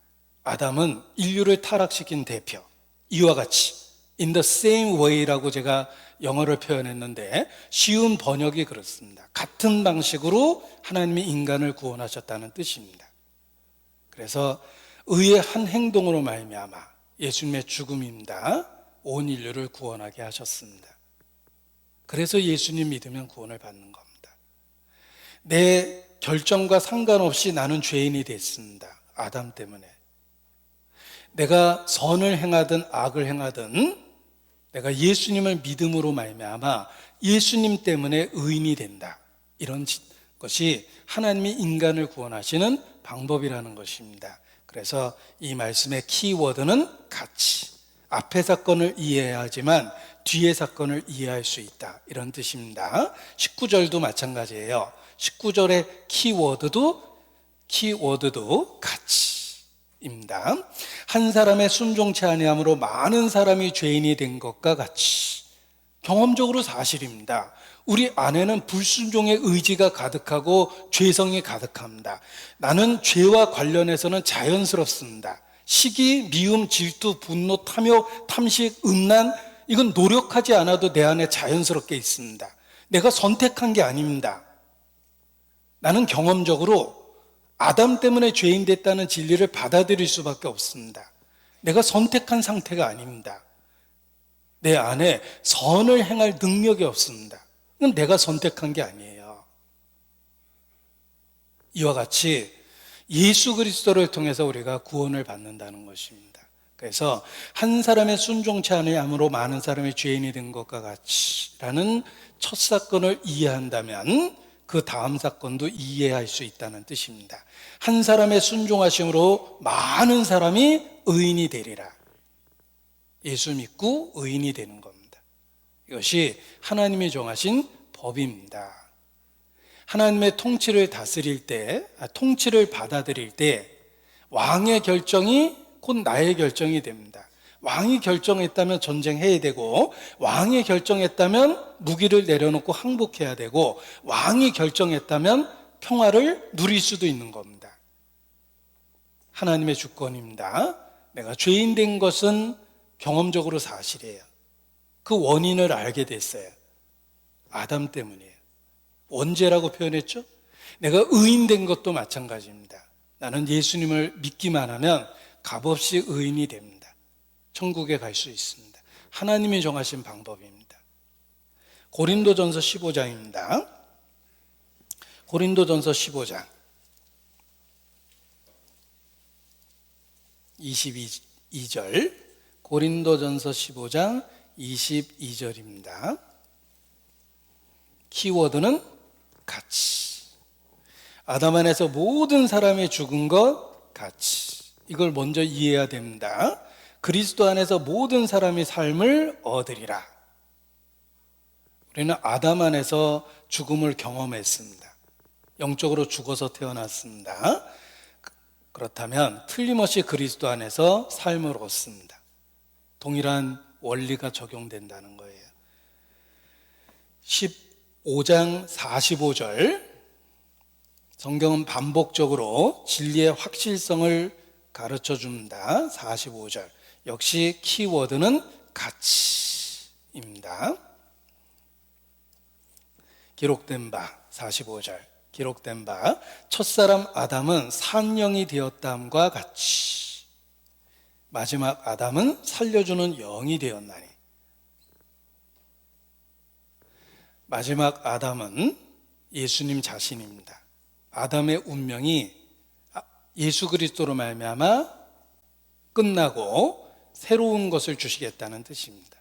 아담은 인류를 타락시킨 대표. 이와 같이 in the same way라고 제가 영어를 표현했는데 쉬운 번역이 그렇습니다. 같은 방식으로 하나님이 인간을 구원하셨다는 뜻입니다. 그래서 의의 한 행동으로 말미암아 예수님의 죽음입니다. 온 인류를 구원하게 하셨습니다. 그래서 예수님 믿으면 구원을 받는 겁니다. 내 결정과 상관없이 나는 죄인이 됐습니다. 아담 때문에. 내가 선을 행하든 악을 행하든 내가 예수님을 믿음으로 말미암아 예수님 때문에 의인이 된다. 이런 것이 하나님이 인간을 구원하시는 방법이라는 것입니다. 그래서 이 말씀의 키워드는 같이. 앞의 사건을 이해해야 하지만 뒤의 사건을 이해할 수 있다. 이런 뜻입니다. 19절도 마찬가지예요. 19절의 키워드도 같이입니다. 한 사람의 순종치 아니함으로 많은 사람이 죄인이 된 것과 같이. 경험적으로 사실입니다. 우리 안에는 불순종의 의지가 가득하고 죄성이 가득합니다. 나는 죄와 관련해서는 자연스럽습니다. 시기, 미움, 질투, 분노, 탐욕, 탐식, 음란, 이건 노력하지 않아도 내 안에 자연스럽게 있습니다. 내가 선택한 게 아닙니다. 나는 경험적으로 아담 때문에 죄인 됐다는 진리를 받아들일 수밖에 없습니다. 내가 선택한 상태가 아닙니다. 내 안에 선을 행할 능력이 없습니다. 이건 내가 선택한 게 아니에요. 이와 같이 예수 그리스도를 통해서 우리가 구원을 받는다는 것입니다. 그래서 한 사람의 순종치 아니함으로 많은 사람이 죄인이 된 것과 같이라는 첫 사건을 이해한다면 그 다음 사건도 이해할 수 있다는 뜻입니다. 한 사람의 순종하심으로 많은 사람이 의인이 되리라. 예수 믿고 의인이 되는 겁니다. 이것이 하나님이 정하신 법입니다. 하나님의 통치를 다스릴 때, 통치를 받아들일 때 왕의 결정이 곧 나의 결정이 됩니다. 왕이 결정했다면 전쟁해야 되고, 왕이 결정했다면 무기를 내려놓고 항복해야 되고, 왕이 결정했다면 평화를 누릴 수도 있는 겁니다. 하나님의 주권입니다. 내가 죄인 된 것은 경험적으로 사실이에요. 그 원인을 알게 됐어요. 아담 때문이에요. 언제라고 표현했죠? 내가 의인 된 것도 마찬가지입니다. 나는 예수님을 믿기만 하면 값없이 의인이 됩니다. 천국에 갈 수 있습니다. 하나님이 정하신 방법입니다. 고린도전서 15장입니다. 고린도전서 15장 22절. 고린도전서 15장 22절입니다. 키워드는 같이. 아담 안에서 모든 사람이 죽은 것 같이. 이걸 먼저 이해해야 됩니다. 그리스도 안에서 모든 사람이 삶을 얻으리라. 우리는 아담 안에서 죽음을 경험했습니다. 영적으로 죽어서 태어났습니다. 그렇다면 틀림없이 그리스도 안에서 삶을 얻습니다. 동일한 원리가 적용된다는 거예요. 15장 45절. 성경은 반복적으로 진리의 확실성을 가르쳐 줍니다. 45절. 역시 키워드는 같이입니다. 기록된 바 45절. 기록된 바 첫사람 아담은 산영이 되었다함과 같이 마지막 아담은 살려주는 영이 되었나니. 마지막 아담은 예수님 자신입니다. 아담의 운명이 예수 그리스도로 말미암아 끝나고 새로운 것을 주시겠다는 뜻입니다.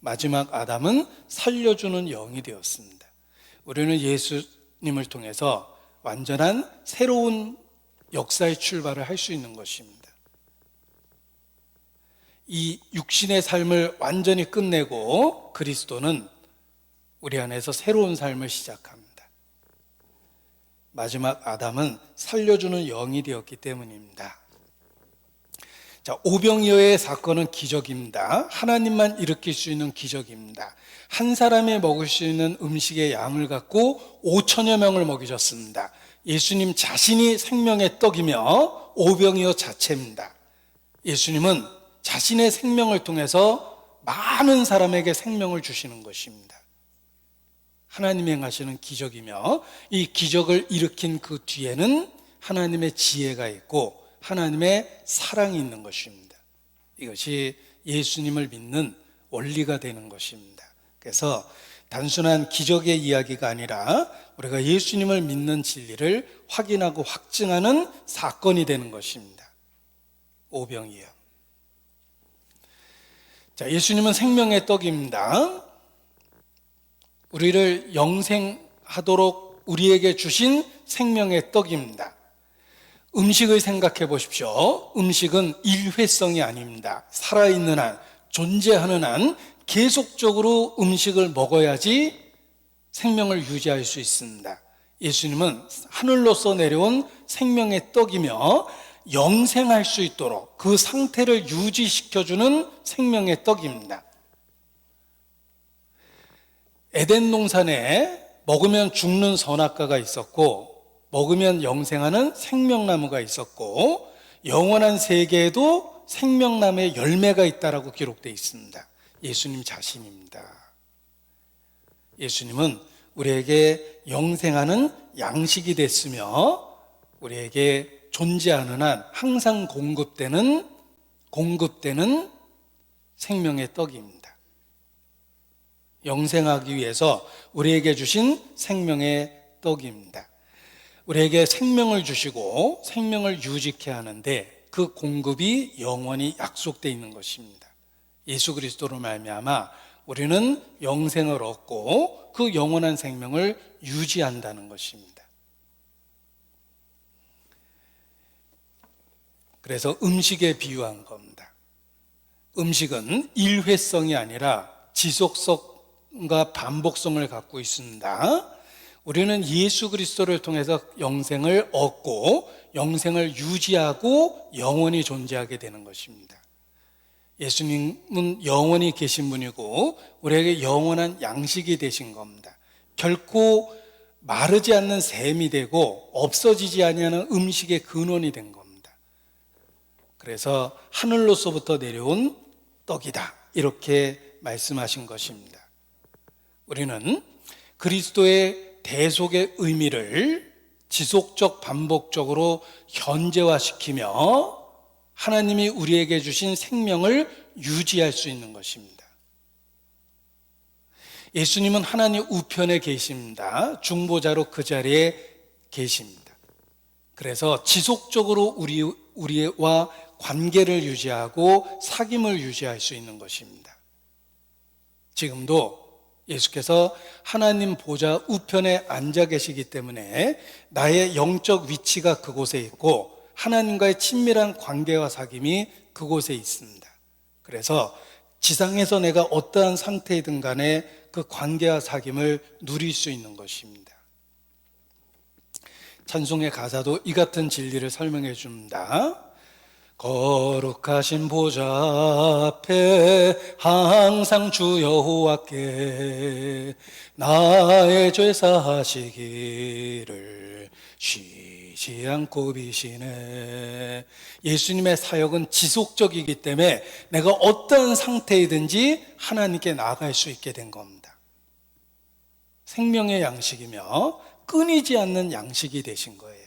마지막 아담은 살려주는 영이 되었습니다. 우리는 예수님을 통해서 완전한 새로운 역사의 출발을 할 수 있는 것입니다. 이 육신의 삶을 완전히 끝내고 그리스도는 우리 안에서 새로운 삶을 시작합니다. 마지막 아담은 살려주는 영이 되었기 때문입니다. 자, 오병이어의 사건은 기적입니다. 하나님만 일으킬 수 있는 기적입니다. 한 사람이 먹을 수 있는 음식의 양을 갖고 5천여 명을 먹이셨습니다. 예수님 자신이 생명의 떡이며 오병이어 자체입니다. 예수님은 자신의 생명을 통해서 많은 사람에게 생명을 주시는 것입니다. 하나님이 행하시는 기적이며 이 기적을 일으킨 그 뒤에는 하나님의 지혜가 있고 하나님의 사랑이 있는 것입니다. 이것이 예수님을 믿는 원리가 되는 것입니다. 그래서 단순한 기적의 이야기가 아니라 우리가 예수님을 믿는 진리를 확인하고 확증하는 사건이 되는 것입니다. 오병이어. 자, 예수님은 생명의 떡입니다. 우리를 영생하도록 우리에게 주신 생명의 떡입니다. 음식을 생각해 보십시오. 음식은 일회성이 아닙니다. 살아있는 한, 존재하는 한 계속적으로 음식을 먹어야지 생명을 유지할 수 있습니다. 예수님은 하늘로서 내려온 생명의 떡이며 영생할 수 있도록 그 상태를 유지시켜주는 생명의 떡입니다. 에덴 동산에 먹으면 죽는 선악과가 있었고 먹으면 영생하는 생명나무가 있었고 영원한 세계에도 생명나무의 열매가 있다라고 기록되어 있습니다. 예수님 자신입니다. 예수님은 우리에게 영생하는 양식이 됐으며 우리에게 존재하는 한 항상 공급되는 생명의 떡입니다. 영생하기 위해서 우리에게 주신 생명의 떡입니다. 우리에게 생명을 주시고 생명을 유지케 하는데 그 공급이 영원히 약속되어 있는 것입니다. 예수 그리스도로 말미암아 우리는 영생을 얻고 그 영원한 생명을 유지한다는 것입니다. 그래서 음식에 비유한 겁니다. 음식은 일회성이 아니라 지속성과 반복성을 갖고 있습니다. 우리는 예수 그리스도를 통해서 영생을 얻고 영생을 유지하고 영원히 존재하게 되는 것입니다. 예수님은 영원히 계신 분이고 우리에게 영원한 양식이 되신 겁니다. 결코 마르지 않는 샘이 되고 없어지지 아니하는 음식의 근원이 된 겁니다. 그래서 하늘로서부터 내려온 떡이다 이렇게 말씀하신 것입니다. 우리는 그리스도의 대속의 의미를 지속적 반복적으로 현재화시키며 하나님이 우리에게 주신 생명을 유지할 수 있는 것입니다. 예수님은 하나님 우편에 계십니다. 중보자로 그 자리에 계십니다. 그래서 지속적으로 우리와 관계를 유지하고 사귐을 유지할 수 있는 것입니다. 지금도 예수께서 하나님 보좌 우편에 앉아 계시기 때문에 나의 영적 위치가 그곳에 있고 하나님과의 친밀한 관계와 사귐이 그곳에 있습니다. 그래서 지상에서 내가 어떠한 상태이든 간에 그 관계와 사귐을 누릴 수 있는 것입니다. 찬송의 가사도 이 같은 진리를 설명해 줍니다. 거룩하신 보좌 앞에 항상 주 여호와께 나의 죄 사하시기를 쉬지 않고 비시네. 예수님의 사역은 지속적이기 때문에 내가 어떤 상태이든지 하나님께 나아갈 수 있게 된 겁니다. 생명의 양식이며 끊이지 않는 양식이 되신 거예요.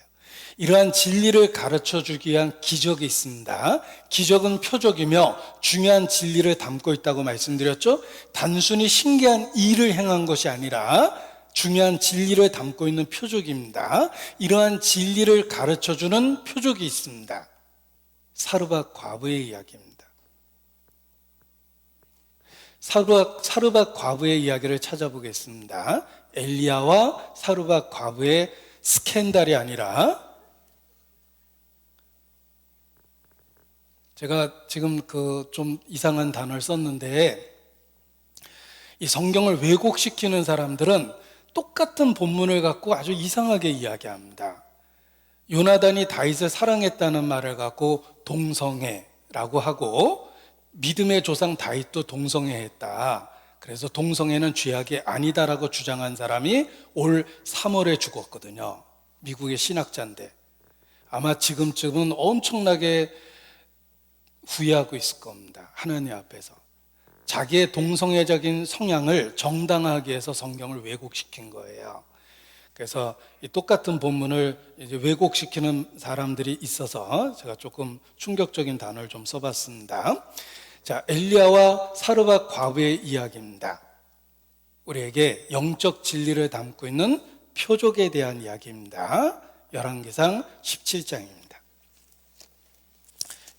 이러한 진리를 가르쳐 주기 위한 기적이 있습니다. 기적은 표적이며 중요한 진리를 담고 있다고 말씀드렸죠. 단순히 신기한 일을 행한 것이 아니라 중요한 진리를 담고 있는 표적입니다. 이러한 진리를 가르쳐 주는 표적이 있습니다. 사르밧 과부의 이야기입니다. 사르밧 과부의 이야기를 찾아보겠습니다. 엘리야와 사르밧 과부의 스캔들이 아니라, 제가 지금 좀 이상한 단어를 썼는데, 이 성경을 왜곡시키는 사람들은 똑같은 본문을 갖고 아주 이상하게 이야기합니다. 요나단이 다윗을 사랑했다는 말을 갖고 동성애라고 하고, 믿음의 조상 다윗도 동성애했다. 그래서 동성애는 죄악이 아니다라고 주장한 사람이 올 3월에 죽었거든요. 미국의 신학자인데 아마 지금쯤은 엄청나게 후회하고 있을 겁니다. 하나님 앞에서 자기의 동성애적인 성향을 정당화하기 위해서 성경을 왜곡시킨 거예요. 그래서 이 똑같은 본문을 이제 왜곡시키는 사람들이 있어서 제가 조금 충격적인 단어를 좀 써봤습니다. 자, 엘리야와 사르밧 과부의 이야기입니다. 우리에게 영적 진리를 담고 있는 표적에 대한 이야기입니다. 열왕기상 17장입니다.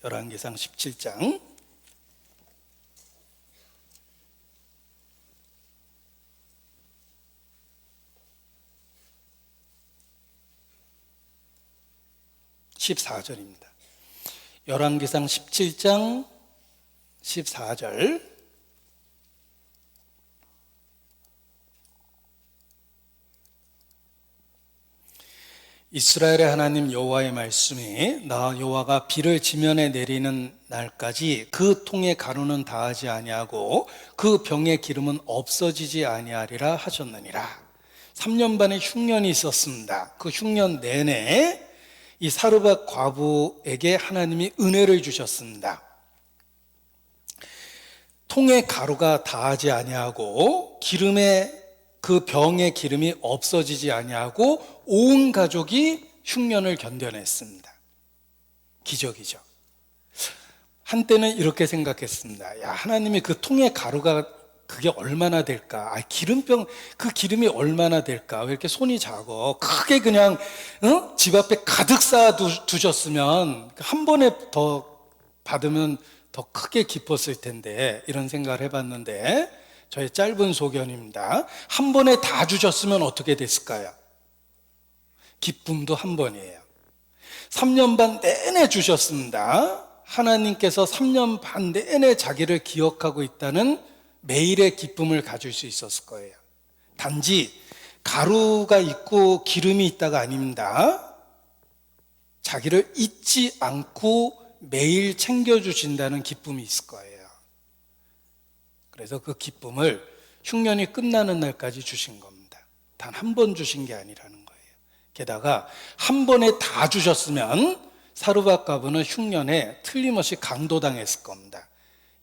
열왕기상 17장 14절입니다. 열왕기상 17장 14절. 이스라엘의 하나님 여호와의 말씀이 나 여호와가 비를 지면에 내리는 날까지 그 통의 가루는 다하지 아니하고 그 병의 기름은 없어지지 아니하리라 하셨느니라. 3년 반의 흉년이 있었습니다. 그 흉년 내내 이 사르밧 과부에게 하나님이 은혜를 주셨습니다. 통의 가루가 다하지 아니하고 그 병의 기름이 없어지지 아니하고 온 가족이 흉년을 견뎌냈습니다. 기적이죠. 한때는 이렇게 생각했습니다. 야, 하나님이 그 통의 가루가 그게 얼마나 될까? 기름병, 그 기름이 얼마나 될까? 왜 이렇게 손이 작어? 크게 그냥 집 앞에 가득 쌓아 두셨으면 한 번에 더 받으면 더 크게 기뻤을 텐데, 이런 생각을 해봤는데 저의 짧은 소견입니다. 한 번에 다 주셨으면 어떻게 됐을까요? 기쁨도 한 번이에요. 3년 반 내내 주셨습니다. 하나님께서 3년 반 내내 자기를 기억하고 있다는 매일의 기쁨을 가질 수 있었을 거예요. 단지 가루가 있고 기름이 있다가 아닙니다. 자기를 잊지 않고 매일 챙겨주신다는 기쁨이 있을 거예요. 그래서 그 기쁨을 흉년이 끝나는 날까지 주신 겁니다. 단 한 번 주신 게 아니라는 거예요. 게다가 한 번에 다 주셨으면 사르밧 과부는 흉년에 틀림없이 강도당했을 겁니다.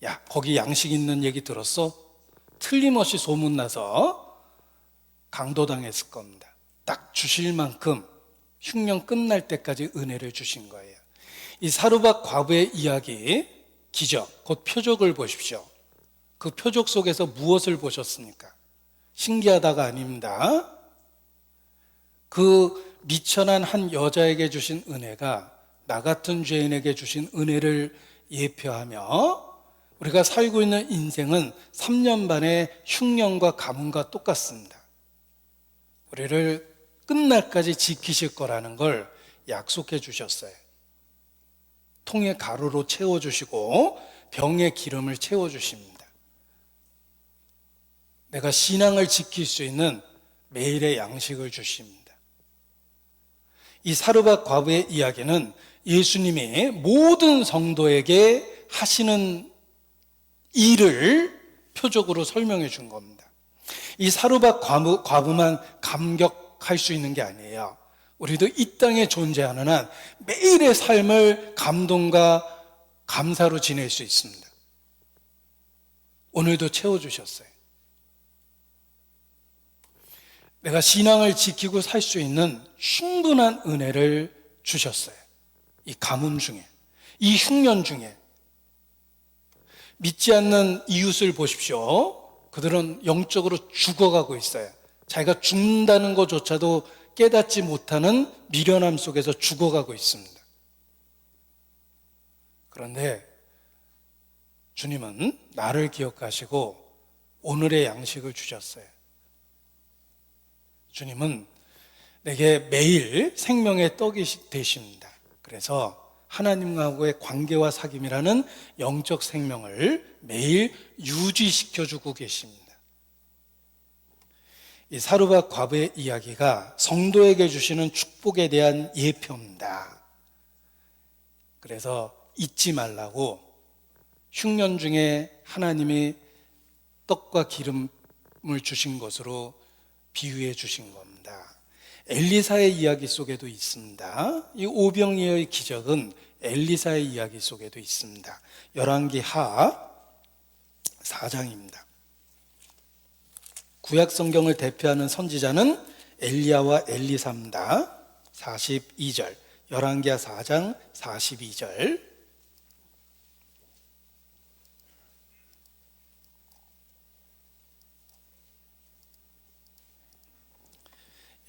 야, 거기 양식 있는 얘기 들었어? 틀림없이 소문나서 강도당했을 겁니다. 딱 주실 만큼 흉년 끝날 때까지 은혜를 주신 거예요. 이 사르밧 과부의 이야기, 기적, 곧 표적을 보십시오. 그 표적 속에서 무엇을 보셨습니까? 신기하다가 아닙니다. 그 미천한 한 여자에게 주신 은혜가 나 같은 죄인에게 주신 은혜를 예표하며, 우리가 살고 있는 인생은 3년 반의 흉년과 가뭄과 똑같습니다. 우리를 끝날까지 지키실 거라는 걸 약속해 주셨어요. 통의 가루로 채워주시고 병의 기름을 채워주십니다. 내가 신앙을 지킬 수 있는 매일의 양식을 주십니다. 이 사르밧 과부의 이야기는 예수님이 모든 성도에게 하시는 일을 표적으로 설명해 준 겁니다. 이 사르밧 과부만 감격할 수 있는 게 아니에요. 우리도 이 땅에 존재하는 한 매일의 삶을 감동과 감사로 지낼 수 있습니다. 오늘도 채워주셨어요. 내가 신앙을 지키고 살 수 있는 충분한 은혜를 주셨어요. 이 가뭄 중에, 이 흉년 중에. 믿지 않는 이웃을 보십시오. 그들은 영적으로 죽어가고 있어요. 자기가 죽는다는 것조차도 깨닫지 못하는 미련함 속에서 죽어가고 있습니다. 그런데 주님은 나를 기억하시고 오늘의 양식을 주셨어요. 주님은 내게 매일 생명의 떡이 되십니다. 그래서 하나님과의 관계와 사귐이라는 영적 생명을 매일 유지시켜주고 계십니다. 이 사르밧 과부의 이야기가 성도에게 주시는 축복에 대한 예표입니다. 그래서 잊지 말라고 흉년 중에 하나님이 떡과 기름을 주신 것으로 비유해 주신 겁니다. 엘리사의 이야기 속에도 있습니다. 이 오병이어의 기적은 엘리사의 이야기 속에도 있습니다. 열왕기하 4장입니다. 구약 성경을 대표하는 선지자는 엘리야와 엘리사입니다. 42절, 열왕기하 4장 42절.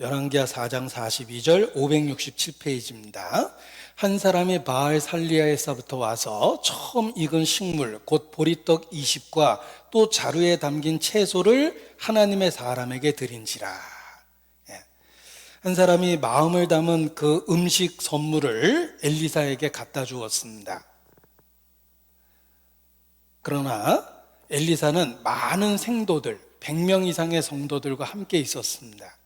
열왕기하 4장 42절 567페이지입니다. 한 사람이 바알 살리아에서부터 와서 처음 익은 식물 곧 보리떡 20과 또 자루에 담긴 채소를 하나님의 사람에게 드린지라. 한 사람이 마음을 담은 그 음식 선물을 엘리사에게 갖다 주었습니다. 그러나 엘리사는 많은 생도들 100명 이상의 성도들과 함께 있었습니다.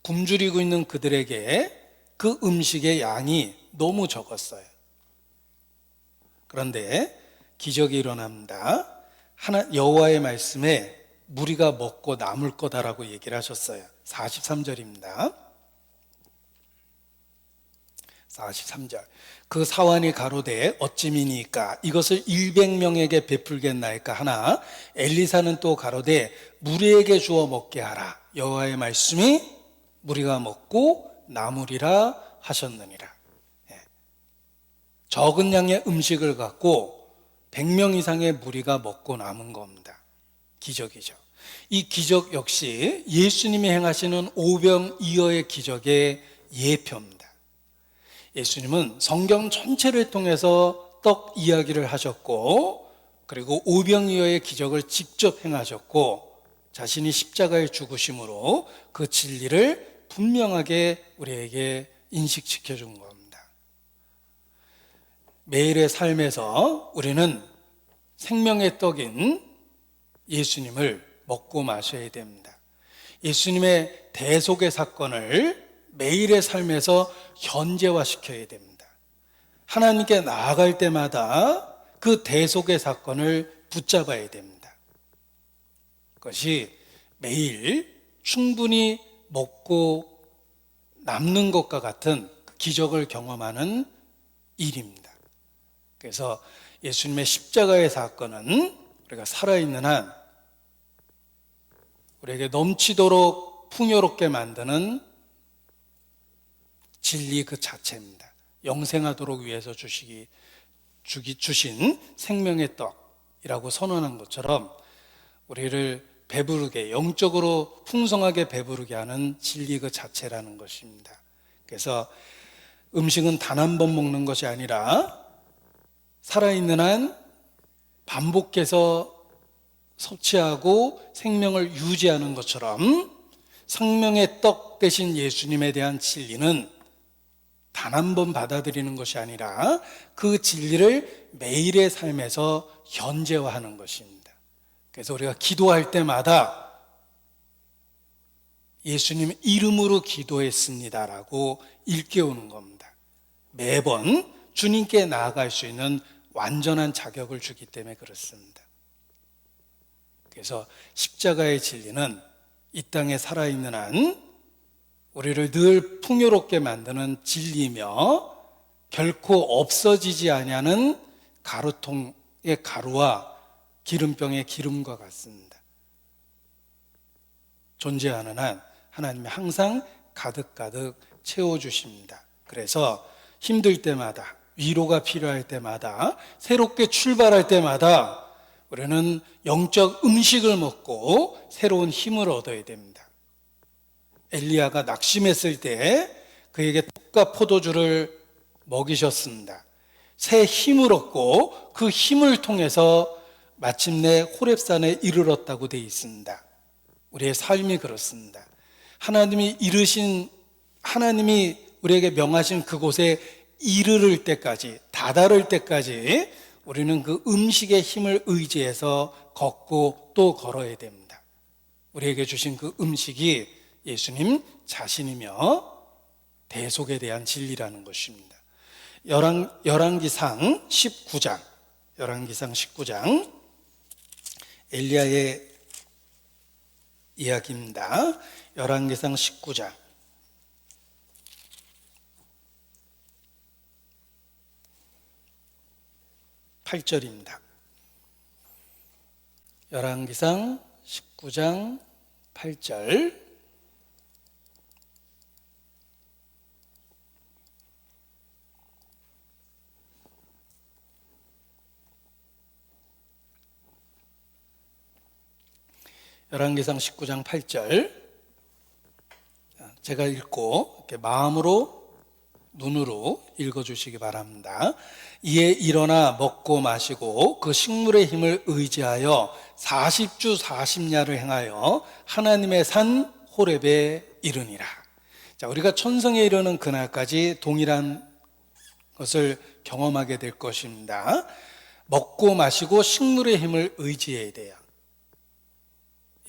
굶주리고 있는 그들에게 그 음식의 양이 너무 적었어요. 그런데 기적이 일어납니다. 여호와의 말씀에 무리가 먹고 남을 거다라고 얘기를 하셨어요. 43절입니다. 43절. 그 사환이 가로되 어찌미니까 이것을 100명에게 베풀겠나이까 하나 엘리사는 또 가로되 무리에게 주어 먹게 하라. 여호와의 말씀이 무리가 먹고 남으리라 하셨느니라. 적은 양의 음식을 갖고 100명 이상의 무리가 먹고 남은 겁니다. 기적이죠. 이 기적 역시 예수님이 행하시는 오병이어의 기적의 예표입니다. 예수님은 성경 전체를 통해서 떡 이야기를 하셨고, 그리고 오병이어의 기적을 직접 행하셨고, 자신이 십자가에 죽으심으로 그 진리를 분명하게 우리에게 인식시켜 준 겁니다. 매일의 삶에서 우리는 생명의 떡인 예수님을 먹고 마셔야 됩니다. 예수님의 대속의 사건을 매일의 삶에서 현재화시켜야 됩니다. 하나님께 나아갈 때마다 그 대속의 사건을 붙잡아야 됩니다. 그것이 매일 충분히 먹고 남는 것과 같은 기적을 경험하는 일입니다. 그래서 예수님의 십자가의 사건은 우리가 살아있는 한 우리에게 넘치도록 풍요롭게 만드는 진리 그 자체입니다. 영생하도록 위해서 주신 생명의 떡이라고 선언한 것처럼 우리를 배부르게, 영적으로 풍성하게 배부르게 하는 진리 그 자체라는 것입니다. 그래서 음식은 단 한 번 먹는 것이 아니라 살아있는 한 반복해서 섭취하고 생명을 유지하는 것처럼 생명의 떡 대신 예수님에 대한 진리는 단 한 번 받아들이는 것이 아니라 그 진리를 매일의 삶에서 현재화하는 것입니다. 그래서 우리가 기도할 때마다 예수님 이름으로 기도했습니다라고 일깨우는 겁니다. 매번 주님께 나아갈 수 있는 완전한 자격을 주기 때문에 그렇습니다. 그래서 십자가의 진리는 이 땅에 살아있는 한 우리를 늘 풍요롭게 만드는 진리이며 결코 없어지지 아니하는 가루통의 가루와 기름병의 기름과 같습니다. 존재하는 한 하나님이 항상 가득가득 채워주십니다. 그래서 힘들 때마다, 위로가 필요할 때마다, 새롭게 출발할 때마다 우리는 영적 음식을 먹고 새로운 힘을 얻어야 됩니다. 엘리야가 낙심했을 때 그에게 떡과 포도주를 먹이셨습니다. 새 힘을 얻고 그 힘을 통해서 마침내 호렙산에 이르렀다고 되어 있습니다. 우리의 삶이 그렇습니다. 하나님이 우리에게 명하신 그곳에 이르를 때까지, 다다를 때까지 우리는 그 음식의 힘을 의지해서 걷고 또 걸어야 됩니다. 우리에게 주신 그 음식이 예수님 자신이며 대속에 대한 진리라는 것입니다. 열왕기상 19장 엘리야의 이야기입니다. 열왕기상 19장 8절입니다. 열왕기상 19장 8절. 열왕기상 19장 8절. 제가 읽고 이렇게 마음으로 눈으로 읽어주시기 바랍니다. 이에 일어나 먹고 마시고 그 식물의 힘을 의지하여 40주 40야를 행하여 하나님의 산 호렙에 이르니라. 자, 우리가 천성에 이르는 그날까지 동일한 것을 경험하게 될 것입니다. 먹고 마시고 식물의 힘을 의지해야 돼요.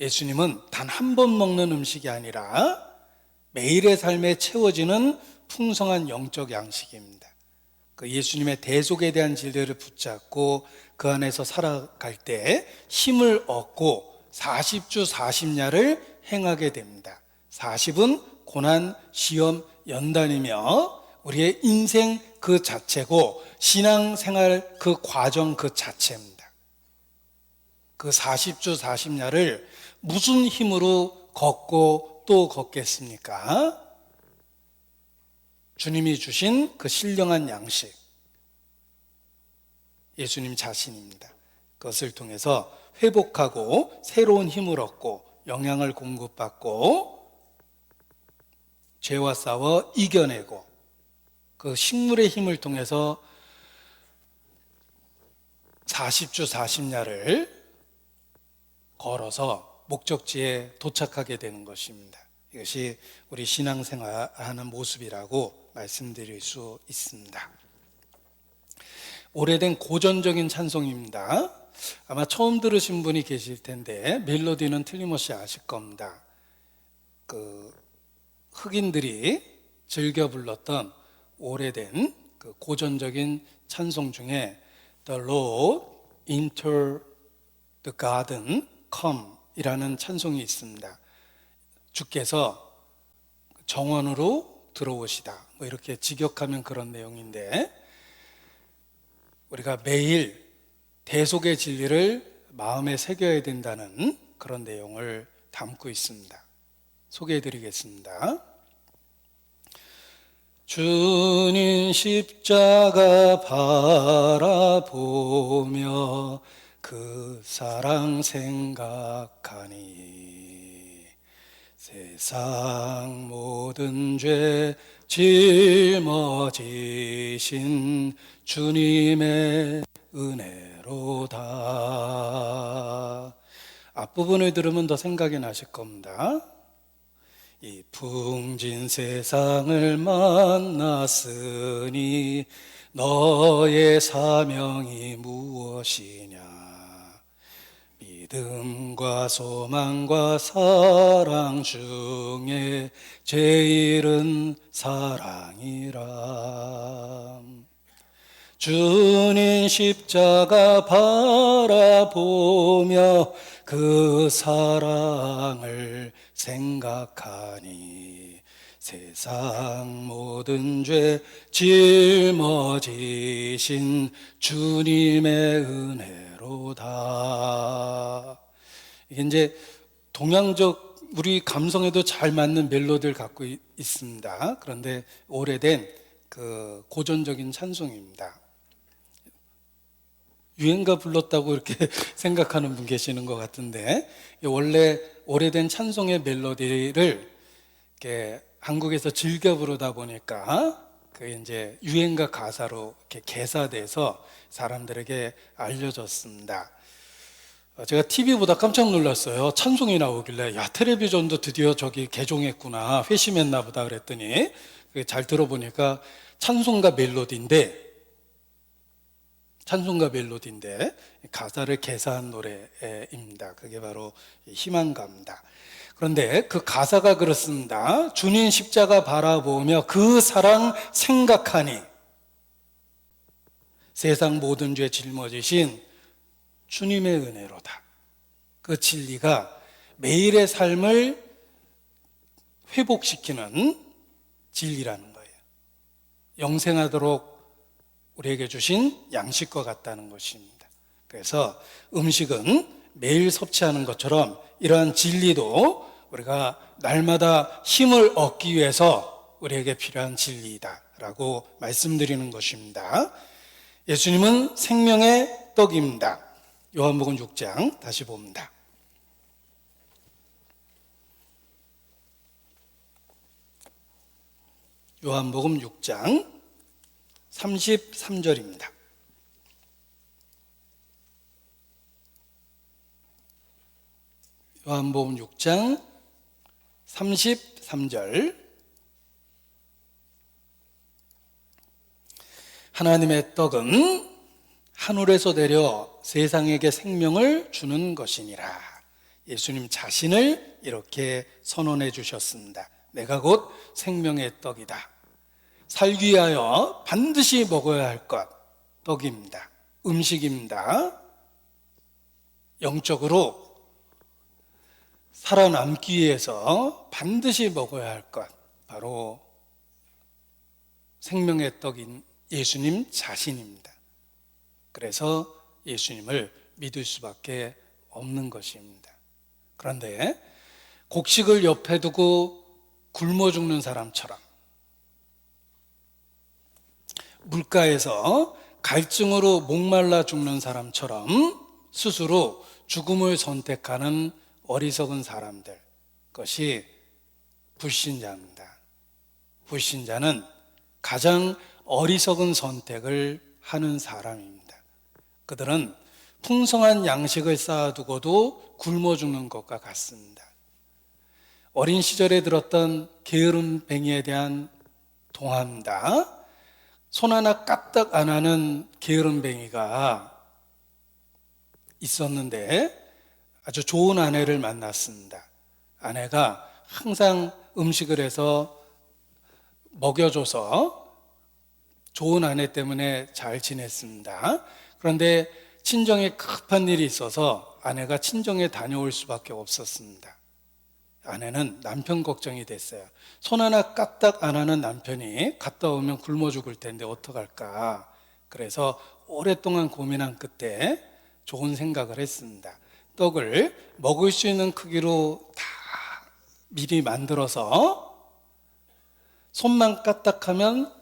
예수님은 단 한 번 먹는 음식이 아니라 매일의 삶에 채워지는 풍성한 영적 양식입니다. 그 예수님의 대속에 대한 진리를 붙잡고 그 안에서 살아갈 때 힘을 얻고 40주 40야를 행하게 됩니다. 40은 고난, 시험, 연단이며 우리의 인생 그 자체고 신앙생활 그 과정 그 자체입니다. 그 40주 40야를 무슨 힘으로 걷고 또 걷겠습니까? 주님이 주신 그 신령한 양식, 예수님 자신입니다. 그것을 통해서 회복하고 새로운 힘을 얻고 영양을 공급받고 죄와 싸워 이겨내고 그 식물의 힘을 통해서 40주 40야를 걸어서 목적지에 도착하게 되는 것입니다. 이것이 우리 신앙생활하는 모습이라고 말씀드릴 수 있습니다. 오래된 고전적인 찬송입니다. 아마 처음 들으신 분이 계실 텐데 멜로디는 틀림없이 아실 겁니다. 그 흑인들이 즐겨 불렀던 오래된 그 고전적인 찬송 중에 The Lord Enter the Garden Come 이라는 찬송이 있습니다. 주께서 정원으로 들어오시다, 뭐 이렇게 직역하면 그런 내용인데, 우리가 매일 대속의 진리를 마음에 새겨야 된다는 그런 내용을 담고 있습니다. 소개해 드리겠습니다. 주님 십자가 바라보며 그 사랑 생각하니 세상 모든 죄 짊어지신 주님의 은혜로다. 앞부분을 들으면 더 생각이 나실 겁니다. 이 풍진 세상을 만났으니 너의 사명이 무엇이냐? 믿음과 소망과 사랑 중에 제일은 사랑이라. 주님 십자가 바라보며 그 사랑을 생각하니 세상 모든 죄 짊어지신 주님의 은혜로다. 이게 이제 동양적 우리 감성에도 잘 맞는 멜로디를 갖고 있습니다. 그런데 오래된 그 고전적인 찬송입니다. 유행가 불렀다고 이렇게 생각하는 분 계시는 것 같은데, 원래 오래된 찬송의 멜로디를 이렇게 한국에서 즐겨 부르다 보니까 그 이제 유행가 가사로 이렇게 개사돼서 사람들에게 알려졌습니다. 제가 TV 보다 깜짝 놀랐어요. 찬송이 나오길래, 야, 텔레비전도 드디어 저기 개종했구나, 회심했나 보다 그랬더니 잘 들어보니까 찬송가 멜로디인데 가사를 개사한 노래입니다. 그게 바로 희망가입니다. 그런데 그 가사가 그렇습니다. 주님 십자가 바라보며 그 사랑 생각하니 세상 모든 죄 짊어지신 주님의 은혜로다. 그 진리가 매일의 삶을 회복시키는 진리라는 거예요. 영생하도록 우리에게 주신 양식과 같다는 것입니다. 그래서 음식은 매일 섭취하는 것처럼 이러한 진리도 우리가 날마다 힘을 얻기 위해서 우리에게 필요한 진리이다라고 말씀드리는 것입니다. 예수님은 생명의 떡입니다. 요한복음 6장 다시 봅니다. 요한복음 6장 33절입니다. 요한복음 6장 33절. 하나님의 떡은 하늘에서 내려 세상에게 생명을 주는 것이니라. 예수님 자신을 이렇게 선언해 주셨습니다. 내가 곧 생명의 떡이다. 살기 위하여 반드시 먹어야 할 것, 떡입니다. 음식입니다. 영적으로 살아남기 위해서 반드시 먹어야 할 것, 바로 생명의 떡인 예수님 자신입니다. 그래서 예수님을 믿을 수밖에 없는 것입니다. 그런데 곡식을 옆에 두고 굶어 죽는 사람처럼, 물가에서 갈증으로 목말라 죽는 사람처럼 스스로 죽음을 선택하는 어리석은 사람들, 그것이 불신자입니다. 불신자는 가장 어리석은 선택을 하는 사람입니다. 그들은 풍성한 양식을 쌓아두고도 굶어 죽는 것과 같습니다. 어린 시절에 들었던 게으름뱅이에 대한 동화입니다. 손 하나 까딱 안 하는 게으름뱅이가 있었는데 아주 좋은 아내를 만났습니다. 아내가 항상 음식을 해서 먹여줘서 좋은 아내 때문에 잘 지냈습니다. 그런데 친정에 급한 일이 있어서 아내가 친정에 다녀올 수밖에 없었습니다. 아내는 남편 걱정이 됐어요. 손 하나 까딱 안 하는 남편이 갔다 오면 굶어 죽을 텐데 어떡할까. 그래서 오랫동안 고민한 끝에 좋은 생각을 했습니다. 떡을 먹을 수 있는 크기로 다 미리 만들어서 손만 까딱하면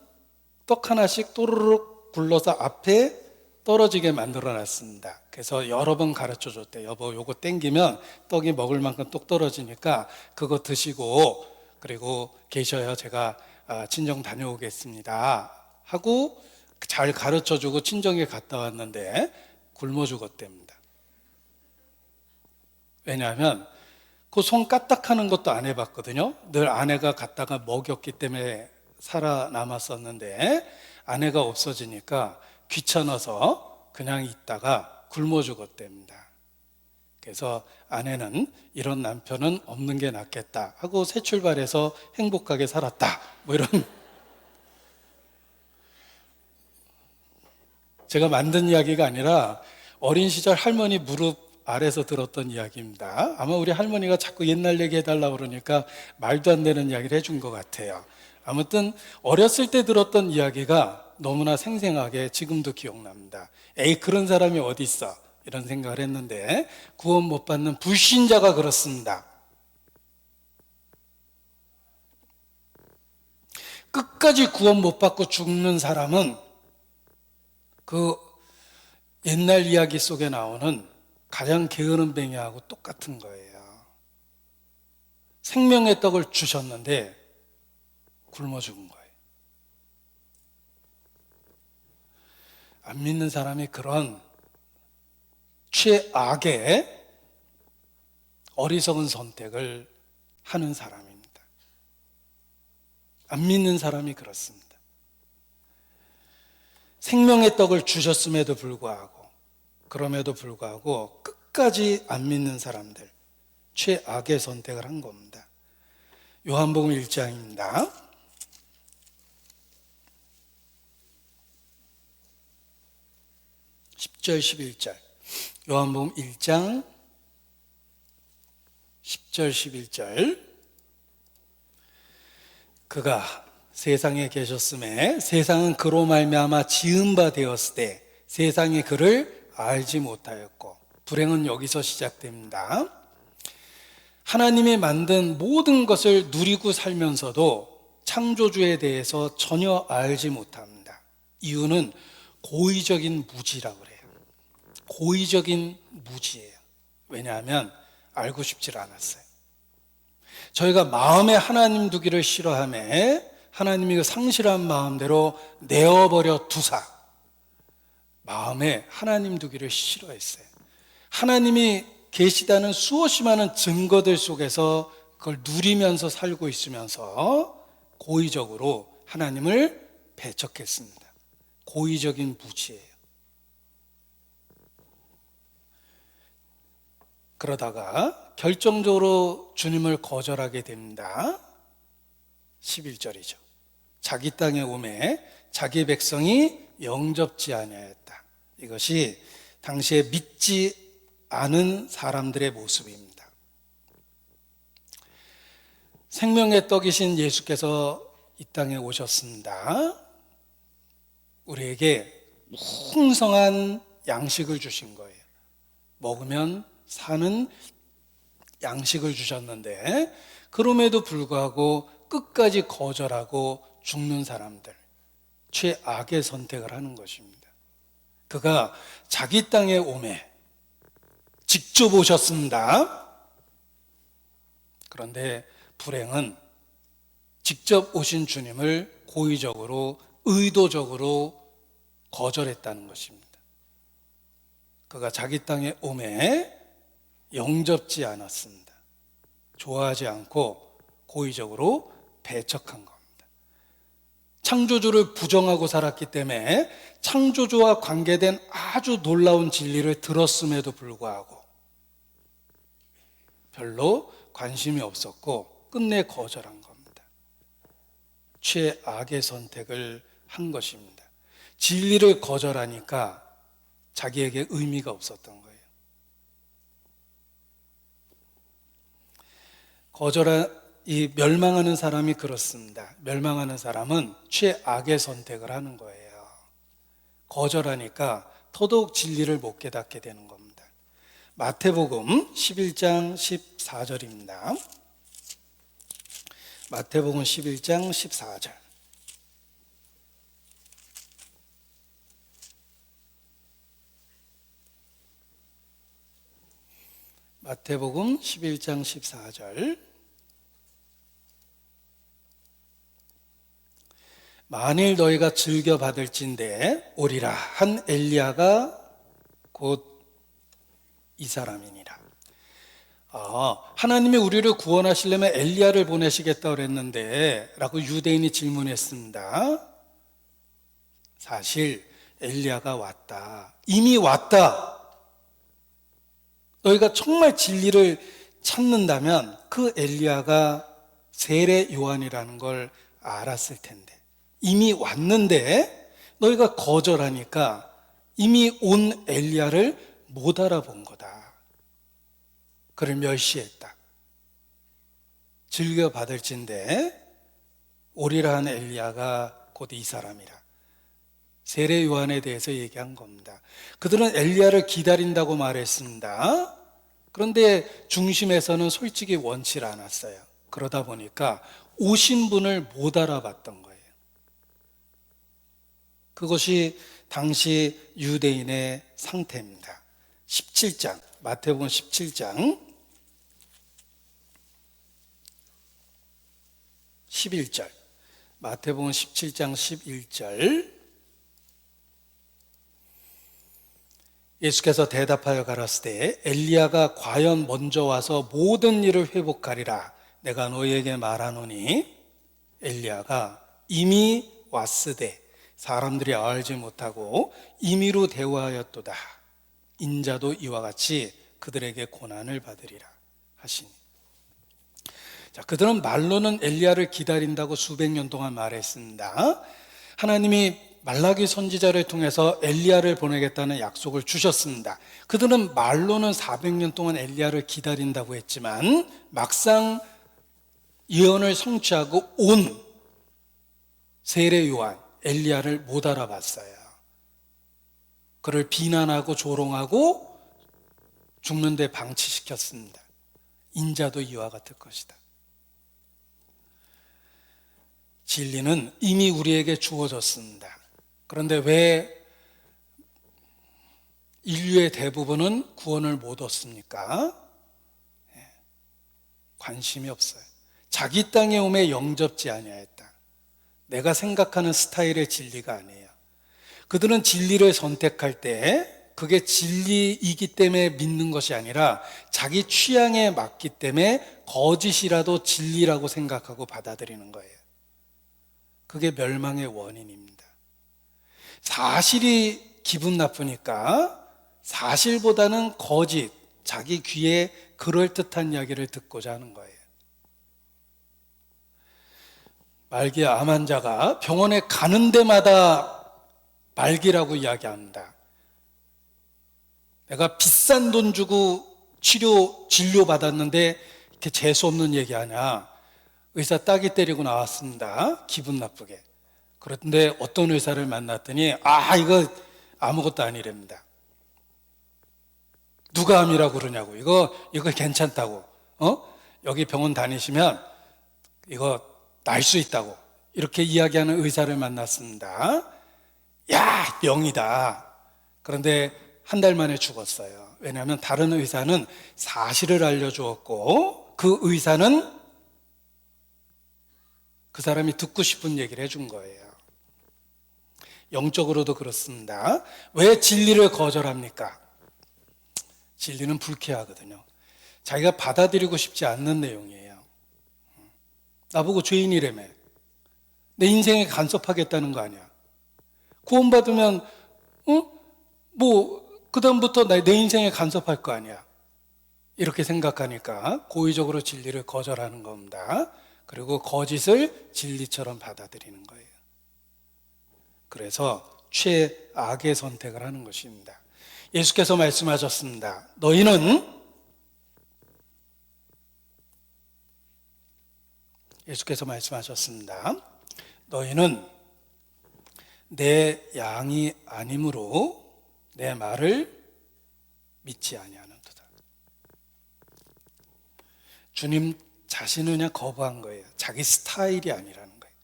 떡 하나씩 또르륵 굴러서 앞에 떨어지게 만들어 놨습니다. 그래서 여러 번 가르쳐 줬대요. 여보, 요거 땡기면 떡이 먹을 만큼 똑 떨어지니까 그거 드시고 그리고 계셔야 제가 친정 다녀오겠습니다 하고 잘 가르쳐 주고 친정에 갔다 왔는데 굶어 죽었답니다. 왜냐하면 그 손 까딱하는 것도 안 해봤거든요. 늘 아내가 갔다가 먹였기 때문에 살아남았었는데 아내가 없어지니까 귀찮아서 그냥 있다가 굶어 죽었답니다. 그래서 아내는 이런 남편은 없는 게 낫겠다 하고 새 출발해서 행복하게 살았다, 뭐 이런 제가 만든 이야기가 아니라 어린 시절 할머니 무릎 아래서 들었던 이야기입니다. 아마 우리 할머니가 자꾸 옛날 얘기 해달라고 그러니까 말도 안 되는 이야기를 해준 것 같아요. 아무튼 어렸을 때 들었던 이야기가 너무나 생생하게 지금도 기억납니다. 에이, 그런 사람이 어디 있어, 이런 생각을 했는데 구원 못 받는 불신자가 그렇습니다. 끝까지 구원 못 받고 죽는 사람은 그 옛날 이야기 속에 나오는 가장 게으른 뱅이하고 똑같은 거예요. 생명의 떡을 주셨는데 굶어 죽은 거예요. 안 믿는 사람이 그런 최악의 어리석은 선택을 하는 사람입니다. 안 믿는 사람이 그렇습니다. 생명의 떡을 주셨음에도 불구하고, 그럼에도 불구하고 끝까지 안 믿는 사람들, 최악의 선택을 한 겁니다. 요한복음 1장입니다. 10절 11절. 요한복음 1장 10절 11절. 그가 세상에 계셨음에 세상은 그로 말미암아 지은 바 되었을 때 세상이 그를 알지 못하였고, 불행은 여기서 시작됩니다. 하나님이 만든 모든 것을 누리고 살면서도 창조주에 대해서 전혀 알지 못합니다. 이유는 고의적인 무지라고 그래요. 고의적인 무지예요. 왜냐하면 알고 싶지 않았어요. 저희가 마음에 하나님 두기를 싫어하며 하나님이 그 상실한 마음대로 내어버려 두사 마음에 하나님 두기를 싫어했어요. 하나님이 계시다는 수없이 많은 증거들 속에서 그걸 누리면서 살고 있으면서 고의적으로 하나님을 배척했습니다. 고의적인 무지예요. 그러다가 결정적으로 주님을 거절하게 됩니다. 11절이죠. 자기 땅에 오매 자기 백성이 영접지 아니하였다. 이것이 당시에 믿지 않은 사람들의 모습입니다. 생명의 떡이신 예수께서 이 땅에 오셨습니다. 우리에게 풍성한 양식을 주신 거예요. 먹으면 사는 양식을 주셨는데 그럼에도 불구하고 끝까지 거절하고 죽는 사람들, 최악의 선택을 하는 것입니다. 그가 자기 땅에 오매 직접 오셨습니다. 그런데 불행은 직접 오신 주님을 고의적으로 의도적으로 거절했다는 것입니다. 그가 자기 땅에 오매 영접지 않았습니다. 좋아하지 않고 고의적으로 배척한 겁니다. 창조주를 부정하고 살았기 때문에 창조주와 관계된 아주 놀라운 진리를 들었음에도 불구하고 별로 관심이 없었고 끝내 거절한 겁니다. 최악의 선택을 한 것입니다. 진리를 거절하니까 자기에게 의미가 없었던 거예요. 이 멸망하는 사람이 그렇습니다. 멸망하는 사람은 최악의 선택을 하는 거예요. 거절하니까 더더욱 진리를 못 깨닫게 되는 겁니다. 마태복음 11장 14절입니다. 마태복음 11장 14절. 마태복음 11장 14절. 만일 너희가 즐겨 받을진대 오리라 한 엘리야가 곧 이 사람이니라. 하나님이 우리를 구원하시려면 엘리야를 보내시겠다고 그랬는데 라고 유대인이 질문했습니다. 사실 엘리야가 왔다. 이미 왔다. 너희가 정말 진리를 찾는다면 그 엘리야가 세례 요한이라는 걸 알았을 텐데 이미 왔는데 너희가 거절하니까 이미 온 엘리야를 못 알아본 거다. 그를 멸시했다. 즐겨 받을진대 오리라 한 엘리야가 곧 이 사람이라. 세례 요한에 대해서 얘기한 겁니다. 그들은 엘리야를 기다린다고 말했습니다. 그런데 중심에서는 솔직히 원치 않았어요. 그러다 보니까 오신 분을 못 알아봤던 거예요. 그것이 당시 유대인의 상태입니다. 17장, 마태복음 17장 11절, 마태복음 17장 11절. 예수께서 대답하여 가라사대 엘리야가 과연 먼저 와서 모든 일을 회복하리라. 내가 너희에게 말하노니 엘리야가 이미 왔으되 사람들이 알지 못하고 임의로 대우하였도다. 인자도 이와 같이 그들에게 고난을 받으리라 하시니. 자, 그들은 말로는 엘리야를 기다린다고 수백 년 동안 말했습니다. 하나님이 말라기 선지자를 통해서 엘리야를 보내겠다는 약속을 주셨습니다. 그들은 말로는 400년 동안 엘리야를 기다린다고 했지만 막상 예언을 성취하고 온 세례 요한 엘리야를 못 알아봤어요. 그를 비난하고 조롱하고 죽는데 방치시켰습니다. 인자도 이와 같을 것이다. 진리는 이미 우리에게 주어졌습니다. 그런데 왜 인류의 대부분은 구원을 못 얻습니까? 관심이 없어요. 자기 땅에 오매 영접지 아니하였다. 내가 생각하는 스타일의 진리가 아니에요. 그들은 진리를 선택할 때 그게 진리이기 때문에 믿는 것이 아니라 자기 취향에 맞기 때문에 거짓이라도 진리라고 생각하고 받아들이는 거예요. 그게 멸망의 원인입니다. 사실이 기분 나쁘니까 사실보다는 거짓, 자기 귀에 그럴듯한 이야기를 듣고자 하는 거예요. 말기의 암 환자가 병원에 가는 데마다 말기라고 이야기합니다. 내가 비싼 돈 주고 진료 받았는데 이렇게 재수없는 얘기하냐. 의사 따기 때리고 나왔습니다. 기분 나쁘게. 그런데 어떤 의사를 만났더니 이거 아무것도 아니랍니다. 누가 암이라고 그러냐고. 이거 괜찮다고. 여기 병원 다니시면 이거 날 수 있다고. 이렇게 이야기하는 의사를 만났습니다. 야, 병이다. 그런데 한 달 만에 죽었어요. 왜냐하면 다른 의사는 사실을 알려주었고 그 의사는 그 사람이 듣고 싶은 얘기를 해준 거예요. 영적으로도 그렇습니다. 왜 진리를 거절합니까? 진리는 불쾌하거든요. 자기가 받아들이고 싶지 않는 내용이에요. 나보고 죄인이라며. 내 인생에 간섭하겠다는 거 아니야. 구원받으면 그다음부터 내 인생에 간섭할 거 아니야. 이렇게 생각하니까 고의적으로 진리를 거절하는 겁니다. 그리고 거짓을 진리처럼 받아들이는 거예요. 그래서 최악의 선택을 하는 것입니다. 예수께서 말씀하셨습니다. 예수께서 말씀하셨습니다. 너희는 내 양이 아니므로 내 말을 믿지 아니하는도다. 주님 자신을 그냥 거부한 거예요. 자기 스타일이 아니라는 거예요.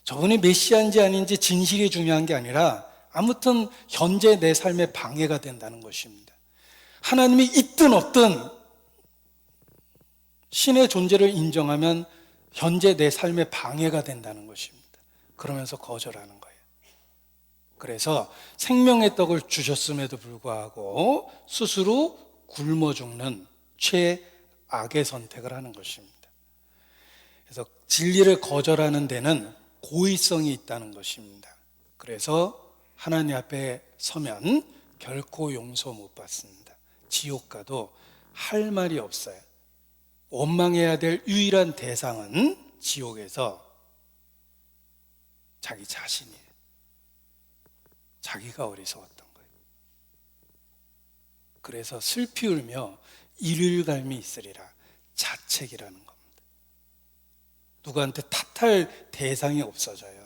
저분이 메시아인지 아닌지 진실이 중요한 게 아니라 아무튼 현재 내 삶에 방해가 된다는 것입니다. 하나님이 있든 없든 신의 존재를 인정하면 현재 내 삶에 방해가 된다는 것입니다. 그러면서 거절하는 거예요. 그래서 생명의 떡을 주셨음에도 불구하고 스스로 굶어 죽는 최악의 선택을 하는 것입니다. 그래서 진리를 거절하는 데는 고의성이 있다는 것입니다. 그래서 하나님 앞에 서면 결코 용서 못 받습니다. 지옥 가도 할 말이 없어요. 원망해야 될 유일한 대상은 지옥에서 자기 자신이에요. 자기가 어리석었던 거예요. 그래서 슬피 울며 이를갈미 있으리라. 자책이라는 겁니다. 누구한테 탓할 대상이 없어져요.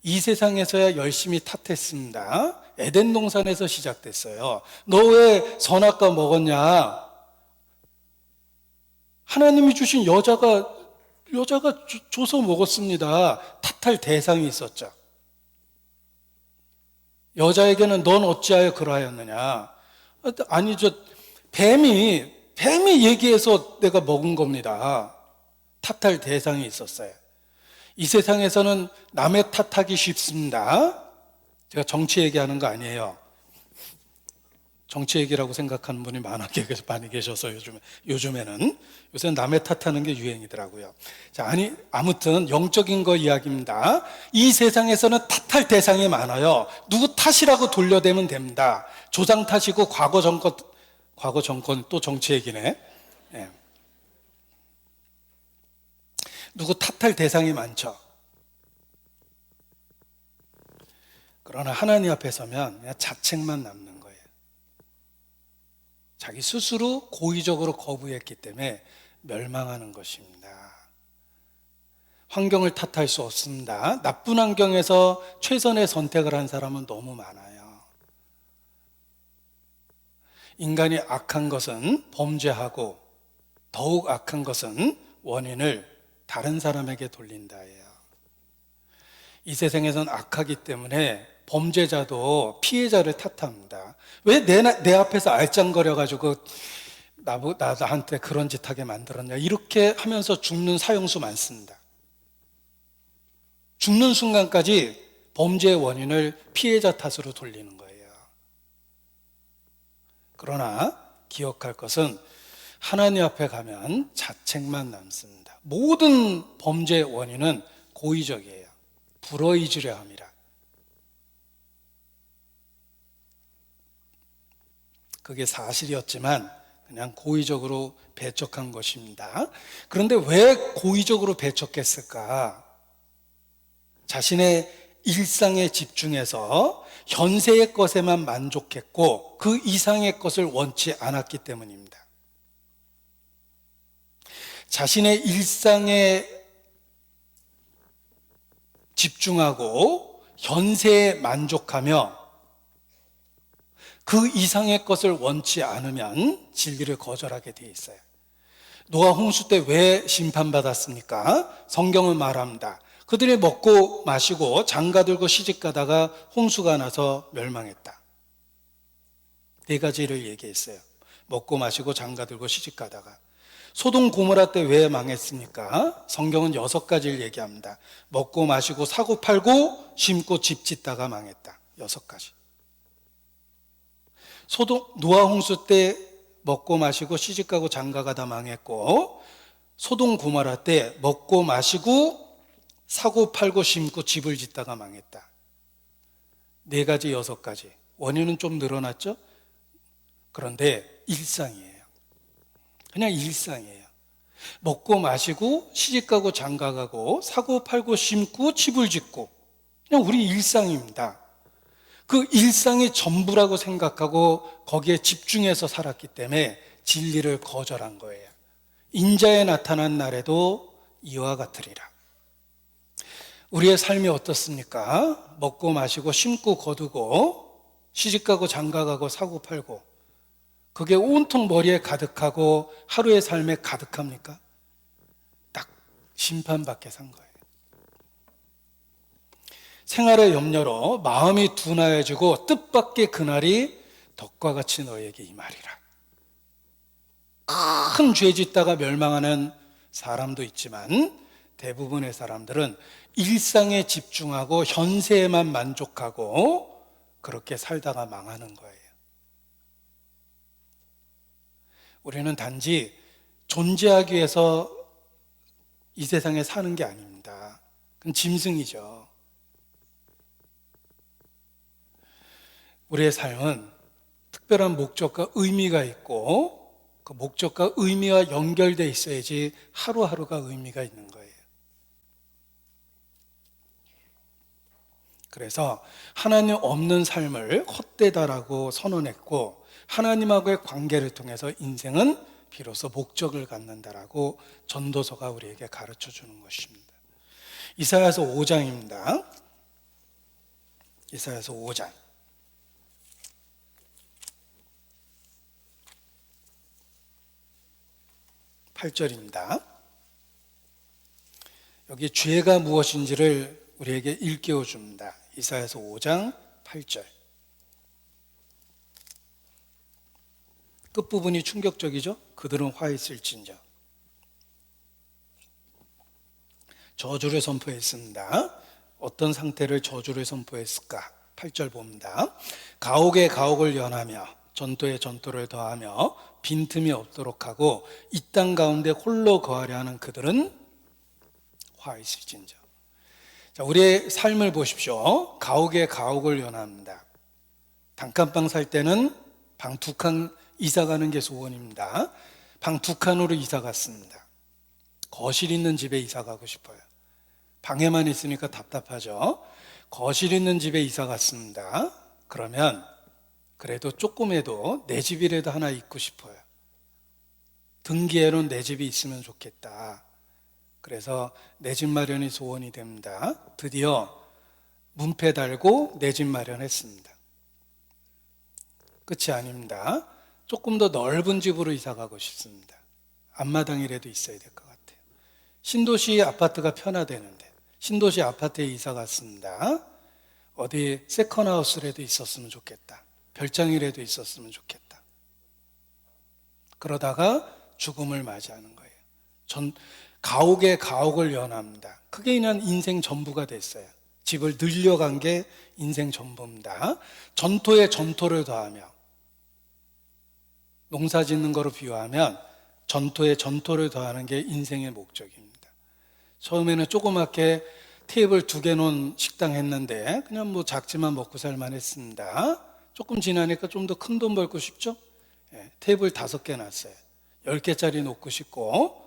이 세상에서야 열심히 탓했습니다. 에덴 동산에서 시작됐어요. 너 왜 선악과 먹었냐? 하나님이 주신 여자가 줘서 먹었습니다. 탓할 대상이 있었죠. 여자에게는 넌 어찌하여 그러하였느냐? 아니, 뱀이 얘기해서 내가 먹은 겁니다. 탓할 대상이 있었어요. 이 세상에서는 남의 탓하기 쉽습니다. 제가 정치 얘기하는 거 아니에요. 정치 얘기라고 생각하는 분이 많이 계셔서 요즘에는 남의 탓하는 게 유행이더라고요. 자, 아무튼 영적인 거 이야기입니다. 이 세상에서는 탓할 대상이 많아요. 누구 탓이라고 돌려대면 됩니다. 조상 탓이고 과거 정권 또 정치 얘기네. 예. 누구 탓할 대상이 많죠. 그러나 하나님 앞에 서면 그냥 자책만 남는 거예요. 자기 스스로 고의적으로 거부했기 때문에 멸망하는 것입니다. 환경을 탓할 수 없습니다. 나쁜 환경에서 최선의 선택을 한 사람은 너무 많아요. 인간이 악한 것은 범죄하고 더욱 악한 것은 원인을 다른 사람에게 돌린다예요. 이 세상에서는 악하기 때문에 범죄자도 피해자를 탓합니다. 왜 내 앞에서 알짱거려가지고 나한테 그런 짓 하게 만들었냐, 이렇게 하면서 죽는 사형수 많습니다. 죽는 순간까지 범죄의 원인을 피해자 탓으로 돌리는 거예요. 그러나 기억할 것은 하나님 앞에 가면 자책만 남습니다. 모든 범죄의 원인은 고의적이에요. 불어이주려 함이라. 그게 사실이었지만 그냥 고의적으로 배척한 것입니다. 그런데 왜 고의적으로 배척했을까? 자신의 일상에 집중해서 현세의 것에만 만족했고 그 이상의 것을 원치 않았기 때문입니다. 자신의 일상에 집중하고 현세에 만족하며 그 이상의 것을 원치 않으면 진리를 거절하게 되어 있어요. 노아 홍수 때 왜 심판받았습니까? 성경은 말합니다. 그들이 먹고 마시고 장가들고 시집가다가 홍수가 나서 멸망했다. 4가지를 얘기했어요. 먹고 마시고 장가들고 시집가다가. 소돔 고모라 때 왜 망했습니까? 성경은 6가지를 얘기합니다. 먹고 마시고 사고 팔고 심고 집 짓다가 망했다. 6가지. 노아 홍수 때 먹고 마시고 시집가고 장가가다 망했고, 소돔 고모라 때 먹고 마시고 사고 팔고 심고 집을 짓다가 망했다. 4가지, 6가지. 원인은 좀 늘어났죠? 그런데 일상이에요. 그냥 일상이에요. 먹고 마시고 시집가고 장가가고 사고 팔고 심고 집을 짓고, 그냥 우리 일상입니다. 그 일상이 전부라고 생각하고 거기에 집중해서 살았기 때문에 진리를 거절한 거예요. 인자에 나타난 날에도 이와 같으리라. 우리의 삶이 어떻습니까? 먹고 마시고 심고 거두고 시집가고 장가가고 사고 팔고, 그게 온통 머리에 가득하고 하루의 삶에 가득합니까? 딱 심판받게 산 거예요. 생활의 염려로 마음이 둔하여지고 뜻밖의 그날이 덕과 같이 너에게 임하리라. 큰 죄 짓다가 멸망하는 사람도 있지만 대부분의 사람들은 일상에 집중하고 현세에만 만족하고 그렇게 살다가 망하는 거예요. 우리는 단지 존재하기 위해서 이 세상에 사는 게 아닙니다. 그건 짐승이죠. 우리의 삶은 특별한 목적과 의미가 있고 그 목적과 의미와 연결되어 있어야지 하루하루가 의미가 있는 거예요. 그래서 하나님 없는 삶을 헛되다라고 선언했고, 하나님하고의 관계를 통해서 인생은 비로소 목적을 갖는다라고 전도서가 우리에게 가르쳐 주는 것입니다. 이사야서 5장입니다. 이사야서 5장 8절입니다. 여기 죄가 무엇인지를 우리에게 일깨워 줍니다. 이사야서 5장 8절. 끝부분이 충격적이죠? 그들은 화 있을진저. 저주를 선포했습니다. 어떤 상태를 저주를 선포했을까? 8절 봅니다. 가옥에 가옥을 연하며 전토에 전토를 더하며 빈틈이 없도록 하고 이 땅 가운데 홀로 거하려 하는 그들은 화 있을진저. 자, 우리의 삶을 보십시오. 가옥에 가옥을 연합니다. 단칸방 살 때는 방 2칸 이사 가는 게 소원입니다. 방 2칸으로 이사 갔습니다. 거실 있는 집에 이사 가고 싶어요. 방에만 있으니까 답답하죠. 거실 있는 집에 이사 갔습니다. 그러면 그래도 조금해도 내 집이라도 하나 있고 싶어요. 등기에는 내 집이 있으면 좋겠다. 그래서 내 집 마련이 소원이 됩니다. 드디어 문패 달고 내 집 마련했습니다. 끝이 아닙니다. 조금 더 넓은 집으로 이사 가고 싶습니다. 앞마당이라도 있어야 될 것 같아요. 신도시 아파트가 편하다는데 신도시 아파트에 이사 갔습니다. 어디 세컨하우스라도 있었으면 좋겠다. 별장이라도 있었으면 좋겠다. 그러다가 죽음을 맞이하는 거예요. 가옥에 가옥을 연합니다. 그게 그냥 인생 전부가 됐어요. 집을 늘려간 게 인생 전부입니다. 전토에 전토를 더하며, 농사 짓는 거로 비유하면 전토에 전토를 더하는 게 인생의 목적입니다. 처음에는 조그맣게 테이블 2개 놓은 식당 했는데 그냥 뭐 작지만 먹고 살만 했습니다. 조금 지나니까 좀 더 큰 돈 벌고 싶죠? 테이블 5개 놨어요. 10개짜리 놓고 싶고,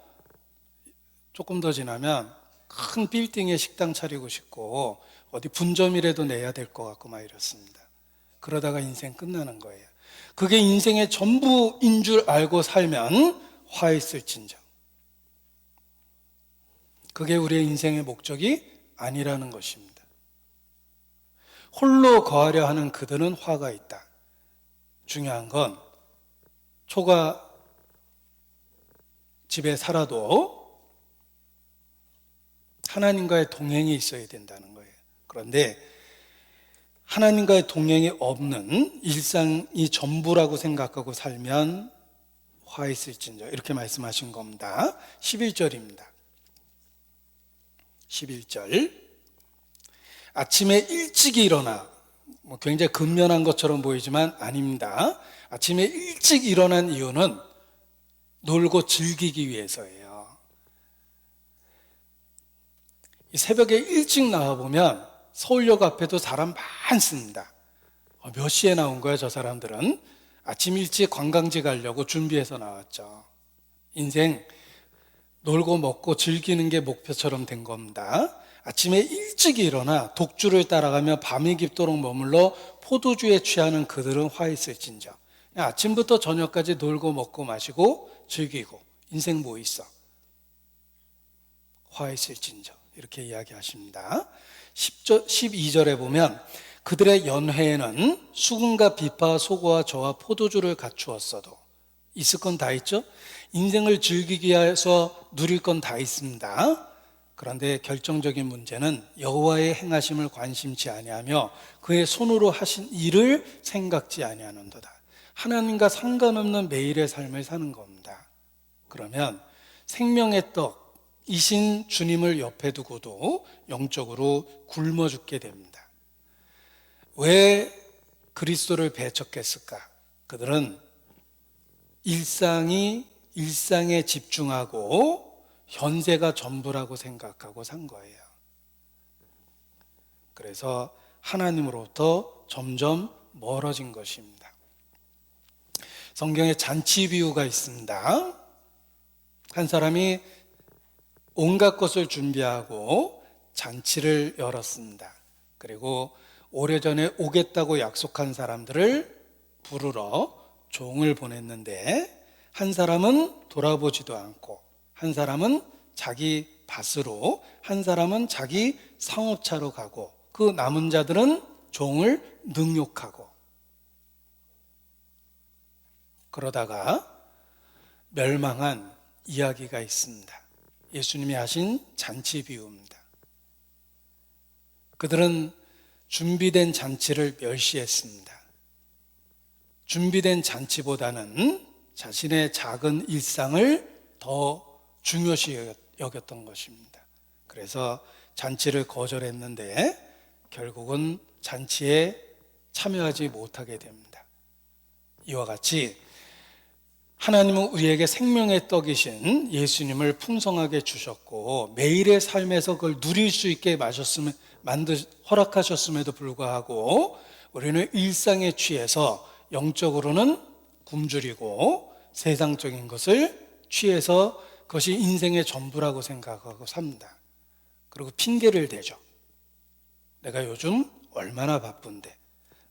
조금 더 지나면 큰 빌딩에 식당 차리고 싶고 어디 분점이라도 내야 될 것 같고 막 이렇습니다. 그러다가 인생 끝나는 거예요. 그게 인생의 전부인 줄 알고 살면 화 있을진저. 그게 우리의 인생의 목적이 아니라는 것입니다. 홀로 거하려 하는 그들은 화가 있다. 중요한 건 초가 집에 살아도 하나님과의 동행이 있어야 된다는 거예요. 그런데 하나님과의 동행이 없는 일상이 전부라고 생각하고 살면 화 있을진저, 이렇게 말씀하신 겁니다. 11절입니다. 11절. 아침에 일찍 일어나, 굉장히 근면한 것처럼 보이지만 아닙니다. 아침에 일찍 일어난 이유는 놀고 즐기기 위해서예요. 새벽에 일찍 나와보면 서울역 앞에도 사람 많습니다. 몇 시에 나온 거야, 저 사람들은? 아침 일찍 관광지 가려고 준비해서 나왔죠. 인생 놀고 먹고 즐기는 게 목표처럼 된 겁니다. 아침에 일찍 일어나 독주를 따라가며 밤이 깊도록 머물러 포도주에 취하는 그들은 화 있을진저. 아침부터 저녁까지 놀고 먹고 마시고 즐기고 인생 뭐 있어? 화 있을진저, 이렇게 이야기하십니다. 12절에 보면 그들의 연회에는 수금과 비파와 소고와 저와 포도주를 갖추었어도, 있을 건 다 있죠? 인생을 즐기기 위해서 누릴 건 다 있습니다. 그런데 결정적인 문제는 여호와의 행하심을 관심치 아니하며 그의 손으로 하신 일을 생각지 아니하는도다. 하나님과 상관없는 매일의 삶을 사는 겁니다. 그러면 생명의 떡이신 주님을 옆에 두고도 영적으로 굶어 죽게 됩니다. 왜 그리스도를 배척했을까? 그들은 일상에 집중하고 현세가 전부라고 생각하고 산 거예요. 그래서 하나님으로부터 점점 멀어진 것입니다. 성경에 잔치 비유가 있습니다. 한 사람이 온갖 것을 준비하고 잔치를 열었습니다. 그리고 오래전에 오겠다고 약속한 사람들을 부르러 종을 보냈는데, 한 사람은 돌아보지도 않고, 한 사람은 자기 밭으로, 한 사람은 자기 상업차로 가고, 그 남은 자들은 종을 능욕하고, 그러다가 멸망한 이야기가 있습니다. 예수님이 하신 잔치 비유입니다. 그들은 준비된 잔치를 멸시했습니다. 준비된 잔치보다는 자신의 작은 일상을 더 중요시 여겼던 것입니다. 그래서 잔치를 거절했는데 결국은 잔치에 참여하지 못하게 됩니다. 이와 같이 하나님은 우리에게 생명의 떡이신 예수님을 풍성하게 주셨고 매일의 삶에서 그걸 누릴 수 있게 허락하셨음에도 불구하고 우리는 일상에 취해서 영적으로는 굶주리고 세상적인 것을 취해서 그것이 인생의 전부라고 생각하고 삽니다. 그리고 핑계를 대죠. 내가 요즘 얼마나 바쁜데.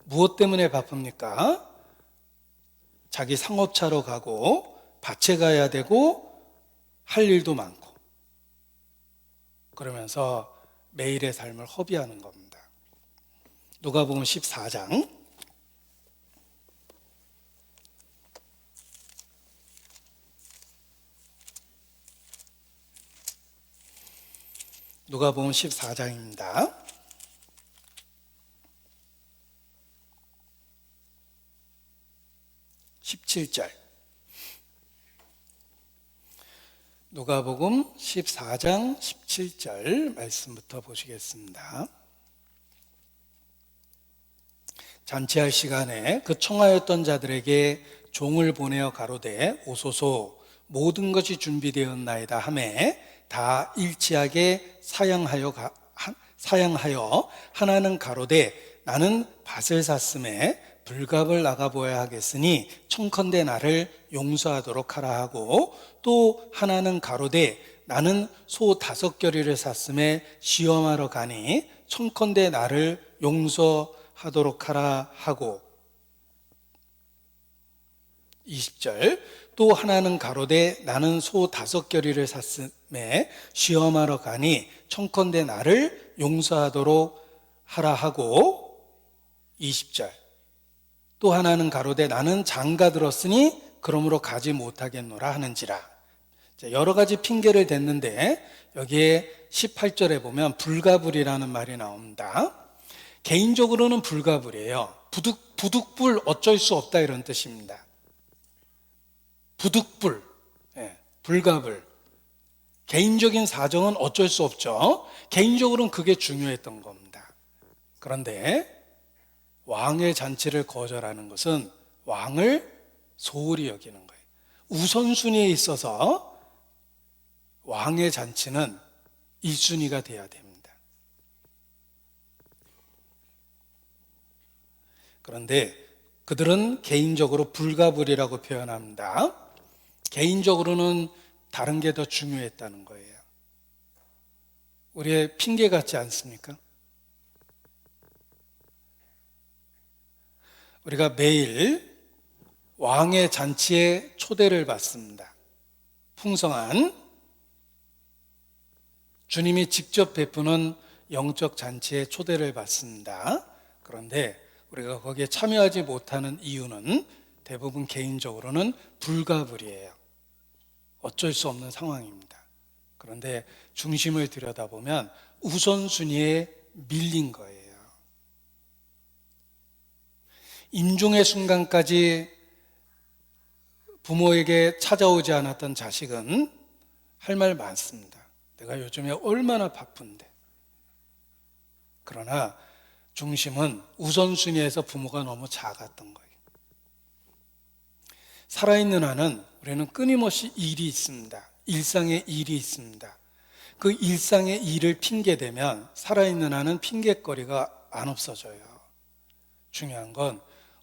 무엇 때문에 바쁩니까? 자기 상업차로 가고 밭에 가야 되고 할 일도 많고 그러면서 매일의 삶을 허비하는 겁니다. 누가복음 14장 누가복음 14장입니다. 17절 누가복음 14장 17절 말씀부터 보시겠습니다. 잔치할 시간에 그 청하였던 자들에게 종을 보내어 가로되 오소서 모든 것이 준비되었나이다 하매 다 일치하게 사양하여 하나는 가로되 나는 밭을 샀음에 불갑을 나가보아야 하겠으니 청컨대 나를 용서하도록 하라 하고 또 하나는 가로되 나는 소 5겨리를 샀음에 시험하러 가니 청컨대 나를 용서하도록 하라 하고 20절 또 하나는 가로되 나는 소 5겨리를 샀음에 시험하러 가니 청컨대 나를 용서하도록 하라 하고 20절 또 하나는 가로되 나는 장가 들었으니 그러므로 가지 못하겠노라 하는지라. 여러 가지 핑계를 댔는데 여기에 18절에 보면 불가불이라는 말이 나옵니다. 개인적으로는 불가불이에요. 부득불 어쩔 수 없다 이런 뜻입니다. 부득불, 불가불. 개인적인 사정은 어쩔 수 없죠. 개인적으로는 그게 중요했던 겁니다. 그런데 왕의 잔치를 거절하는 것은 왕을 소홀히 여기는 거예요. 우선순위에 있어서 왕의 잔치는 1순위가 돼야 됩니다. 그런데 그들은 개인적으로 불가불이라고 표현합니다. 개인적으로는 다른 게 더 중요했다는 거예요. 우리의 핑계 같지 않습니까? 우리가 매일 왕의 잔치에 초대를 받습니다. 풍성한 주님이 직접 베푸는 영적 잔치에 초대를 받습니다. 그런데 우리가 거기에 참여하지 못하는 이유는 대부분 개인적으로는 불가불이에요. 어쩔 수 없는 상황입니다. 그런데 중심을 들여다보면 우선순위에 밀린 거예요. 임종의 순간까지 부모에게 찾아오지 않았던 자식은 할 말 많습니다. 내가 요즘에 얼마나 바쁜데. 그러나 중심은 우선순위에서 부모가 너무 작았던 거예요. 살아있는 한은 우리는 끊임없이 일이 있습니다. 일상의 일이 있습니다. 그 일상의 일을 핑계대면 살아있는 한은 핑계거리가 안 없어져요. 중요한 건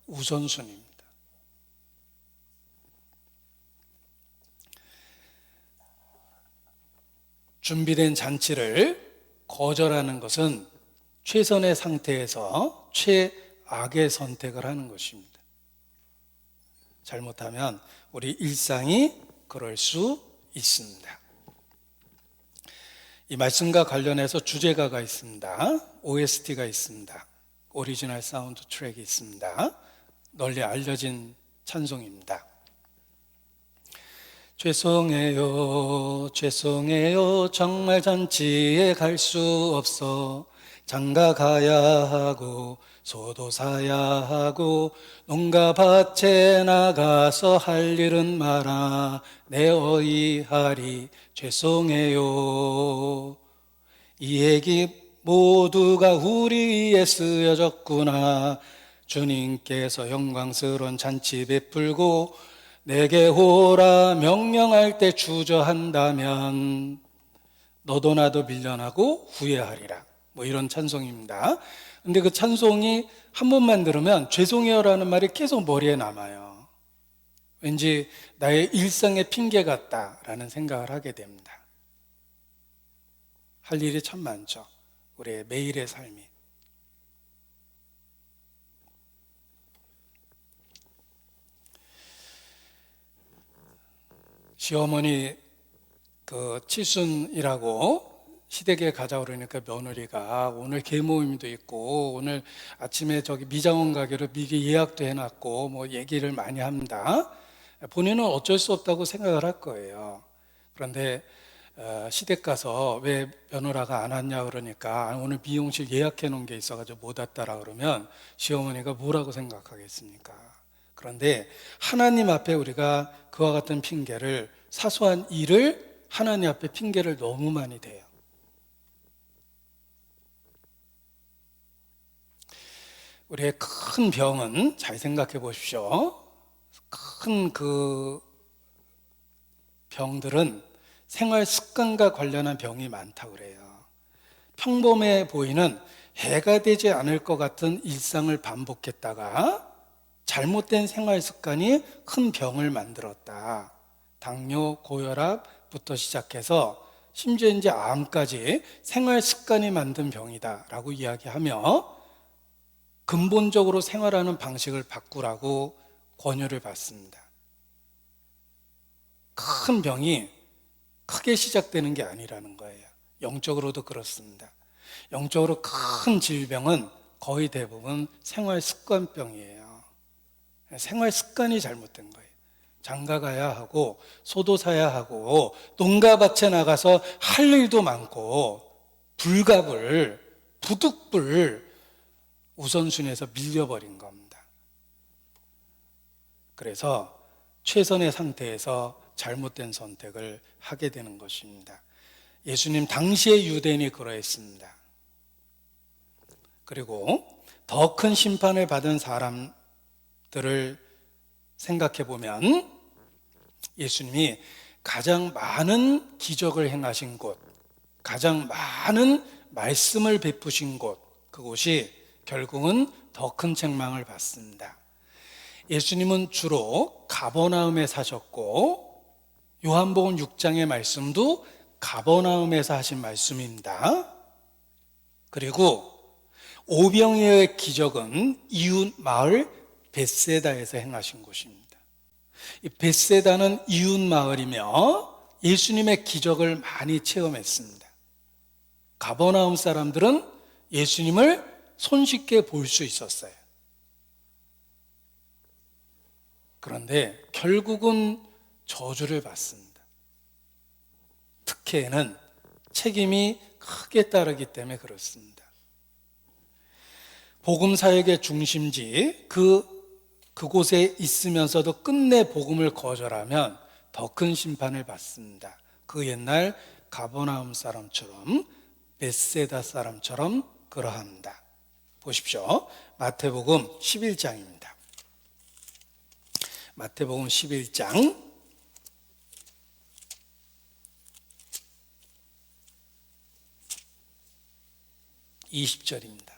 우선순위입니다. 준비된 잔치를 거절하는 것은 최선의 상태에서 최악의 선택을 하는 것입니다. 잘못하면 우리 일상이 그럴 수 있습니다. 이 말씀과 관련해서 주제가가 있습니다. OST가 있습니다. 오리지널 사운드 트랙이 있습니다. 널리 알려진 찬송입니다. 죄송해요, 죄송해요. 정말 잔치에 갈 수 없어. 장가 가야 하고 소도 사야 하고 농가 밭에 나가서 할 일은 많아 내 어이하리 죄송해요. 이 얘기 모두가 우리 위에 쓰여졌구나. 주님께서 영광스러운 잔치 베풀고 내게 오라 명령할 때 주저한다면 너도 나도 밀려나고 후회하리라. 뭐 이런 찬송입니다. 근데 그 찬송이 한 번만 들으면 죄송해요라는 말이 계속 머리에 남아요. 왠지 나의 일상의 핑계 같다라는 생각을 하게 됩니다. 할 일이 참 많죠. 우리의 매일의 삶이. 시어머니 그 칠순이라고 시댁에 가자 그러니까 며느리가 오늘 계모임도 있고 오늘 아침에 저기 미장원 가기로 미리 예약도 해놨고 뭐 얘기를 많이 합니다. 본인은 어쩔 수 없다고 생각을 할 거예요. 그런데 시댁 가서 왜 며느라가 안 왔냐 그러니까 오늘 미용실 예약해 놓은 게 있어가지고 못 왔다라 그러면 시어머니가 뭐라고 생각하겠습니까? 그런데 하나님 앞에 우리가 그와 같은 핑계를, 사소한 일을 하나님 앞에 핑계를 너무 많이 대요. 우리의 큰 병은 잘 생각해 보십시오. 큰 그 병들은 생활 습관과 관련한 병이 많다고 그래요. 평범해 보이는 해가 되지 않을 것 같은 일상을 반복했다가 잘못된 생활 습관이 큰 병을 만들었다. 당뇨, 고혈압부터 시작해서 심지어 이제 암까지 생활 습관이 만든 병이다라고 이야기하며 근본적으로 생활하는 방식을 바꾸라고 권유를 받습니다. 큰 병이 크게 시작되는 게 아니라는 거예요. 영적으로도 그렇습니다. 영적으로 큰 질병은 거의 대부분 생활 습관병이에요. 생활 습관이 잘못된 거예요. 장가 가야 하고 소도 사야 하고 농가밭에 나가서 할 일도 많고 불갑을 부득불 우선순위에서 밀려버린 겁니다. 그래서 최선의 상태에서 잘못된 선택을 하게 되는 것입니다. 예수님 당시의 유대인이 그러했습니다. 그리고 더 큰 심판을 받은 사람들을 생각해 보면 예수님이 가장 많은 기적을 행하신 곳, 가장 많은 말씀을 베푸신 곳, 그곳이 결국은 더 큰 책망을 받습니다. 예수님은 주로 가버나움에 사셨고 요한복음 6장의 말씀도 가버나움에서 하신 말씀입니다. 그리고 오병이어의 기적은 이웃 마을 벳세다에서 행하신 곳입니다. 이 벳세다는 이웃 마을이며 예수님의 기적을 많이 체험했습니다. 가버나움 사람들은 예수님을 손쉽게 볼 수 있었어요. 그런데 결국은 저주를 받습니다. 특혜에는 책임이 크게 따르기 때문에 그렇습니다. 복음 사역의 중심지 그곳에 있으면서도 끝내 복음을 거절하면 더 큰 심판을 받습니다. 그 옛날 가버나움 사람처럼 벳세다 사람처럼 그러합니다. 보십시오. 마태복음 11장입니다. 마태복음 11장 20절입니다.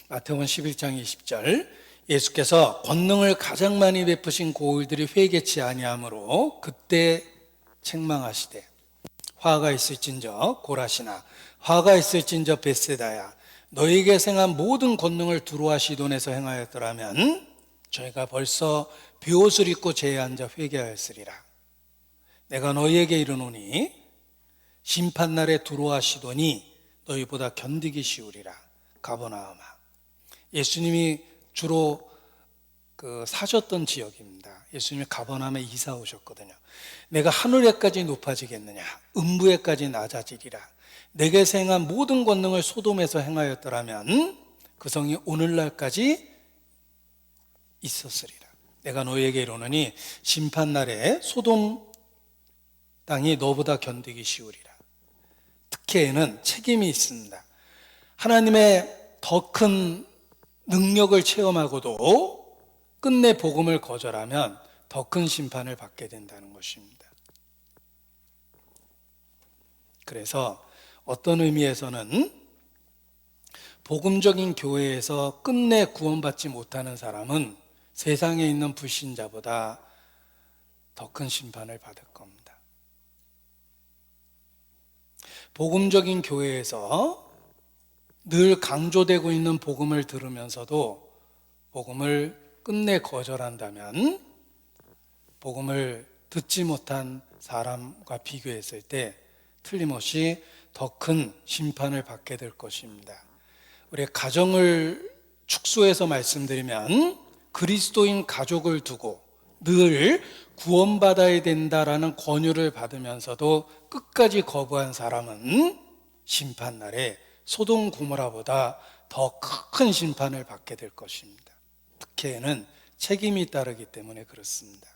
마태복음 11장 20절 예수께서 권능을 가장 많이 베푸신 고을들이 회개치 아니하므로 그때 책망하시되 화가 있을진저 고라시나 화가 있을진저 벳세다야 너에게 행한 모든 권능을 두로와 시돈에서 행하였더라면 저희가 벌써 벼옷을 입고 제에 앉아 회개하였으리라. 내가 너희에게 이르노니 심판날에 두로하시더니 너희보다 견디기 쉬우리라. 가버나움아. 예수님이 주로 사셨던 지역입니다. 예수님이 가버나움에 이사 오셨거든요. 내가 하늘에까지 높아지겠느냐, 음부에까지 낮아지리라. 내게서 행한 모든 권능을 소돔에서 행하였더라면 그 성이 오늘날까지 있었으리라. 내가 너희에게 이르노니 심판날에 소돔 땅이 너보다 견디기 쉬우리라. 특혜에는 책임이 있습니다. 하나님의 더 큰 능력을 체험하고도 끝내 복음을 거절하면 더 큰 심판을 받게 된다는 것입니다. 그래서 어떤 의미에서는 복음적인 교회에서 끝내 구원받지 못하는 사람은 세상에 있는 불신자보다 더 큰 심판을 받을 겁니다. 복음적인 교회에서 늘 강조되고 있는 복음을 들으면서도 복음을 끝내 거절한다면 복음을 듣지 못한 사람과 비교했을 때 틀림없이 더 큰 심판을 받게 될 것입니다. 우리 가정을 축소해서 말씀드리면 그리스도인 가족을 두고 늘 구원받아야 된다라는 권유를 받으면서도 끝까지 거부한 사람은 심판날에 소돔 고모라보다 더 큰 심판을 받게 될 것입니다. 특혜에는 책임이 따르기 때문에 그렇습니다.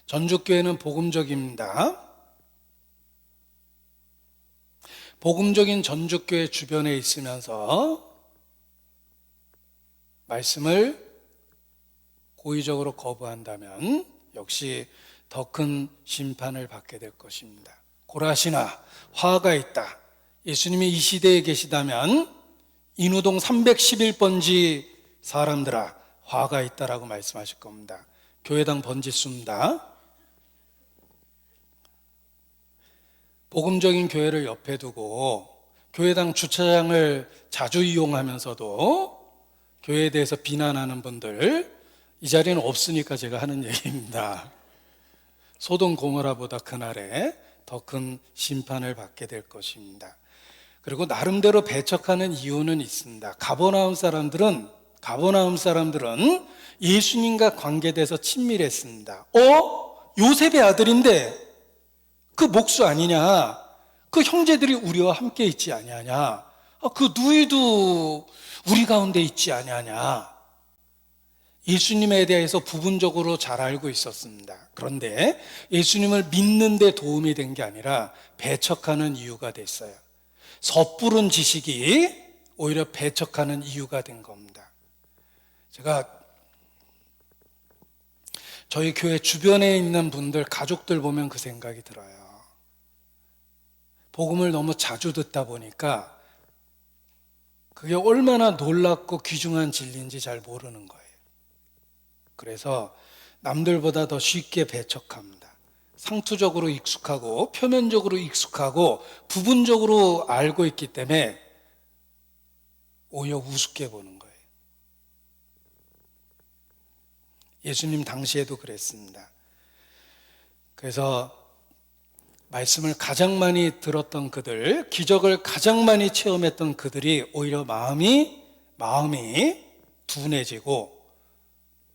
전주교회는 복음적입니다. 복음적인 전주교회 주변에 있으면서 말씀을 고의적으로 거부한다면 역시 더 큰 심판을 받게 될 것입니다. 고라시나 화가 있다. 예수님이 이 시대에 계시다면 인우동 311번지 사람들아 화가 있다라고 말씀하실 겁니다. 교회당 번지 씁니다. 복음적인 교회를 옆에 두고 교회당 주차장을 자주 이용하면서도 교회에 대해서 비난하는 분들, 이 자리는 없으니까 제가 하는 얘기입니다. 소돔 고모라보다 그날에 더 큰 심판을 받게 될 것입니다. 그리고 나름대로 배척하는 이유는 있습니다. 가버나움 사람들은 예수님과 관계돼서 친밀했습니다. 요셉의 아들인데 그 목수 아니냐? 그 형제들이 우리와 함께 있지 아니하냐? 그 누이도 우리 가운데 있지 아니하냐? 예수님에 대해서 부분적으로 잘 알고 있었습니다. 그런데 예수님을 믿는 데 도움이 된 게 아니라 배척하는 이유가 됐어요. 섣부른 지식이 오히려 배척하는 이유가 된 겁니다. 제가 저희 교회 주변에 있는 분들, 가족들 보면 그 생각이 들어요. 복음을 너무 자주 듣다 보니까 그게 얼마나 놀랍고 귀중한 진리인지 잘 모르는 거예요. 그래서 남들보다 더 쉽게 배척합니다. 상투적으로 익숙하고 표면적으로 익숙하고 부분적으로 알고 있기 때문에 오히려 우습게 보는 거예요. 예수님 당시에도 그랬습니다. 그래서 말씀을 가장 많이 들었던 그들, 기적을 가장 많이 체험했던 그들이 오히려 마음이 둔해지고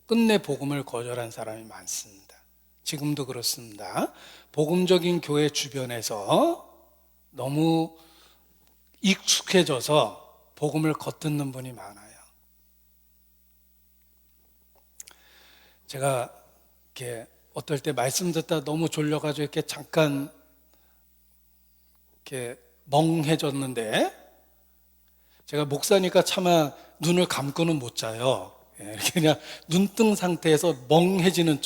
끝내 복음을 거절한 사람이 많습니다. 지금도 그렇습니다. 복음적인 교회 주변에서 너무 익숙해져서 복음을 겉듣는 분이 많아요. 제가 이렇게 어떨 때 말씀 듣다 너무 졸려가지고 이렇게 잠깐 이렇게 멍해졌는데, 제가 목사니까 차마 눈을 감고는 못 자요. 이렇게 그냥 눈뜬 상태에서 멍해지는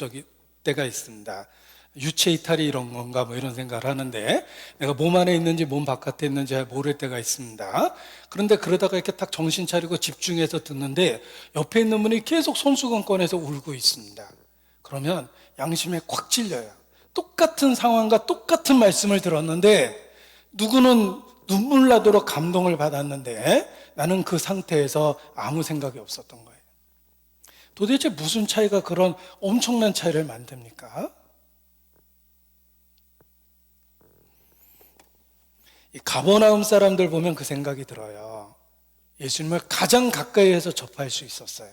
때가 있습니다. 유체 이탈이 이런 건가 뭐 이런 생각을 하는데 내가 몸 안에 있는지 몸 바깥에 있는지 잘 모를 때가 있습니다. 그런데 그러다가 이렇게 딱 정신 차리고 집중해서 듣는데 옆에 있는 분이 계속 손수건 꺼내서 울고 있습니다. 그러면 양심에 콱 찔려요. 똑같은 상황과 똑같은 말씀을 들었는데 누구는 눈물 나도록 감동을 받았는데 나는 그 상태에서 아무 생각이 없었던 거예요. 도대체 무슨 차이가 그런 엄청난 차이를 만듭니까? 이 가버나움 사람들 보면 그 생각이 들어요. 예수님을 가장 가까이에서 접할 수 있었어요.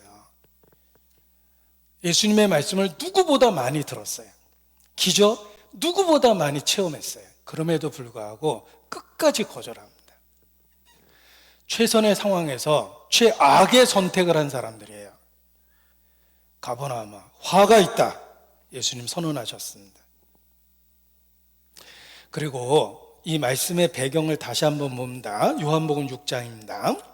예수님의 말씀을 누구보다 많이 들었어요. 기적 누구보다 많이 체험했어요. 그럼에도 불구하고 끝까지 거절합니다. 최선의 상황에서 최악의 선택을 한 사람들이에요. 가버나움아, 화가 있다. 예수님 선언하셨습니다. 그리고 이 말씀의 배경을 다시 한번 봅니다. 요한복음 6장입니다.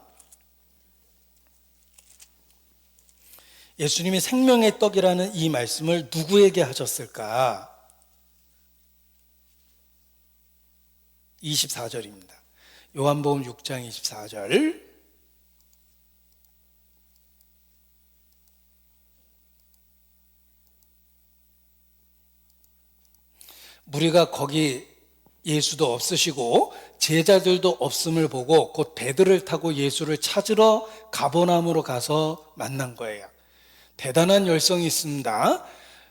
예수님이 생명의 떡이라는 이 말씀을 누구에게 하셨을까? 24절입니다. 요한복음 6장 24절. 무리가 거기 예수도 없으시고 제자들도 없음을 보고 곧 배들을 타고 예수를 찾으러 가버나움으로 가서 만난 거예요. 대단한 열성이 있습니다.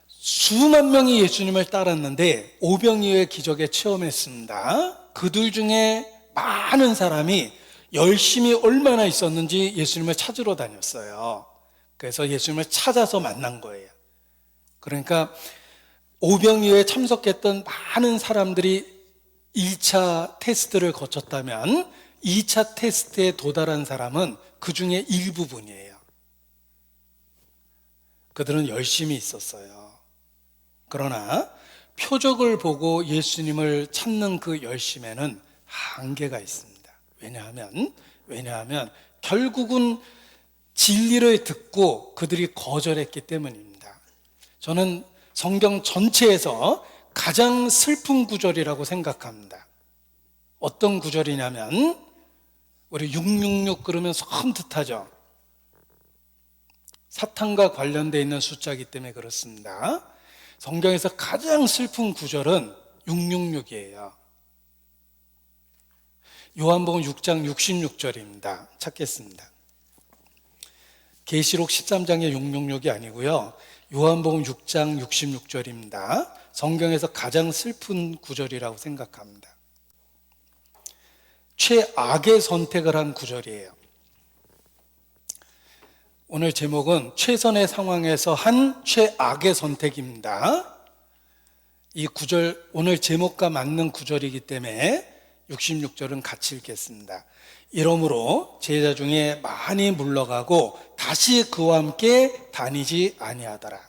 수만 명이 예수님을 따랐는데 오병이어의 기적에 체험했습니다. 그들 중에 많은 사람이 열심히 얼마나 있었는지 예수님을 찾으러 다녔어요. 그래서 예수님을 찾아서 만난 거예요. 그러니까 오병이어에 참석했던 많은 사람들이 1차 테스트를 거쳤다면 2차 테스트에 도달한 사람은 그 중에 일부분이에요. 그들은 열심히 있었어요. 그러나 표적을 보고 예수님을 찾는 그 열심에는 한계가 있습니다. 왜냐하면 결국은 진리를 듣고 그들이 거절했기 때문입니다. 저는 성경 전체에서 가장 슬픈 구절이라고 생각합니다. 어떤 구절이냐면 우리 666 그러면 섬뜩하죠. 사탄과 관련되어 있는 숫자이기 때문에 그렇습니다. 성경에서 가장 슬픈 구절은 666이에요. 요한복음 6장 66절입니다. 찾겠습니다. 계시록 13장의 666이 아니고요. 요한복음 6장 66절입니다. 성경에서 가장 슬픈 구절이라고 생각합니다. 최악의 선택을 한 구절이에요. 오늘 제목은 최선의 상황에서 한 최악의 선택입니다. 이 구절, 오늘 제목과 맞는 구절이기 때문에 66절은 같이 읽겠습니다. 이러므로 제자 중에 많이 물러가고 다시 그와 함께 다니지 아니하더라.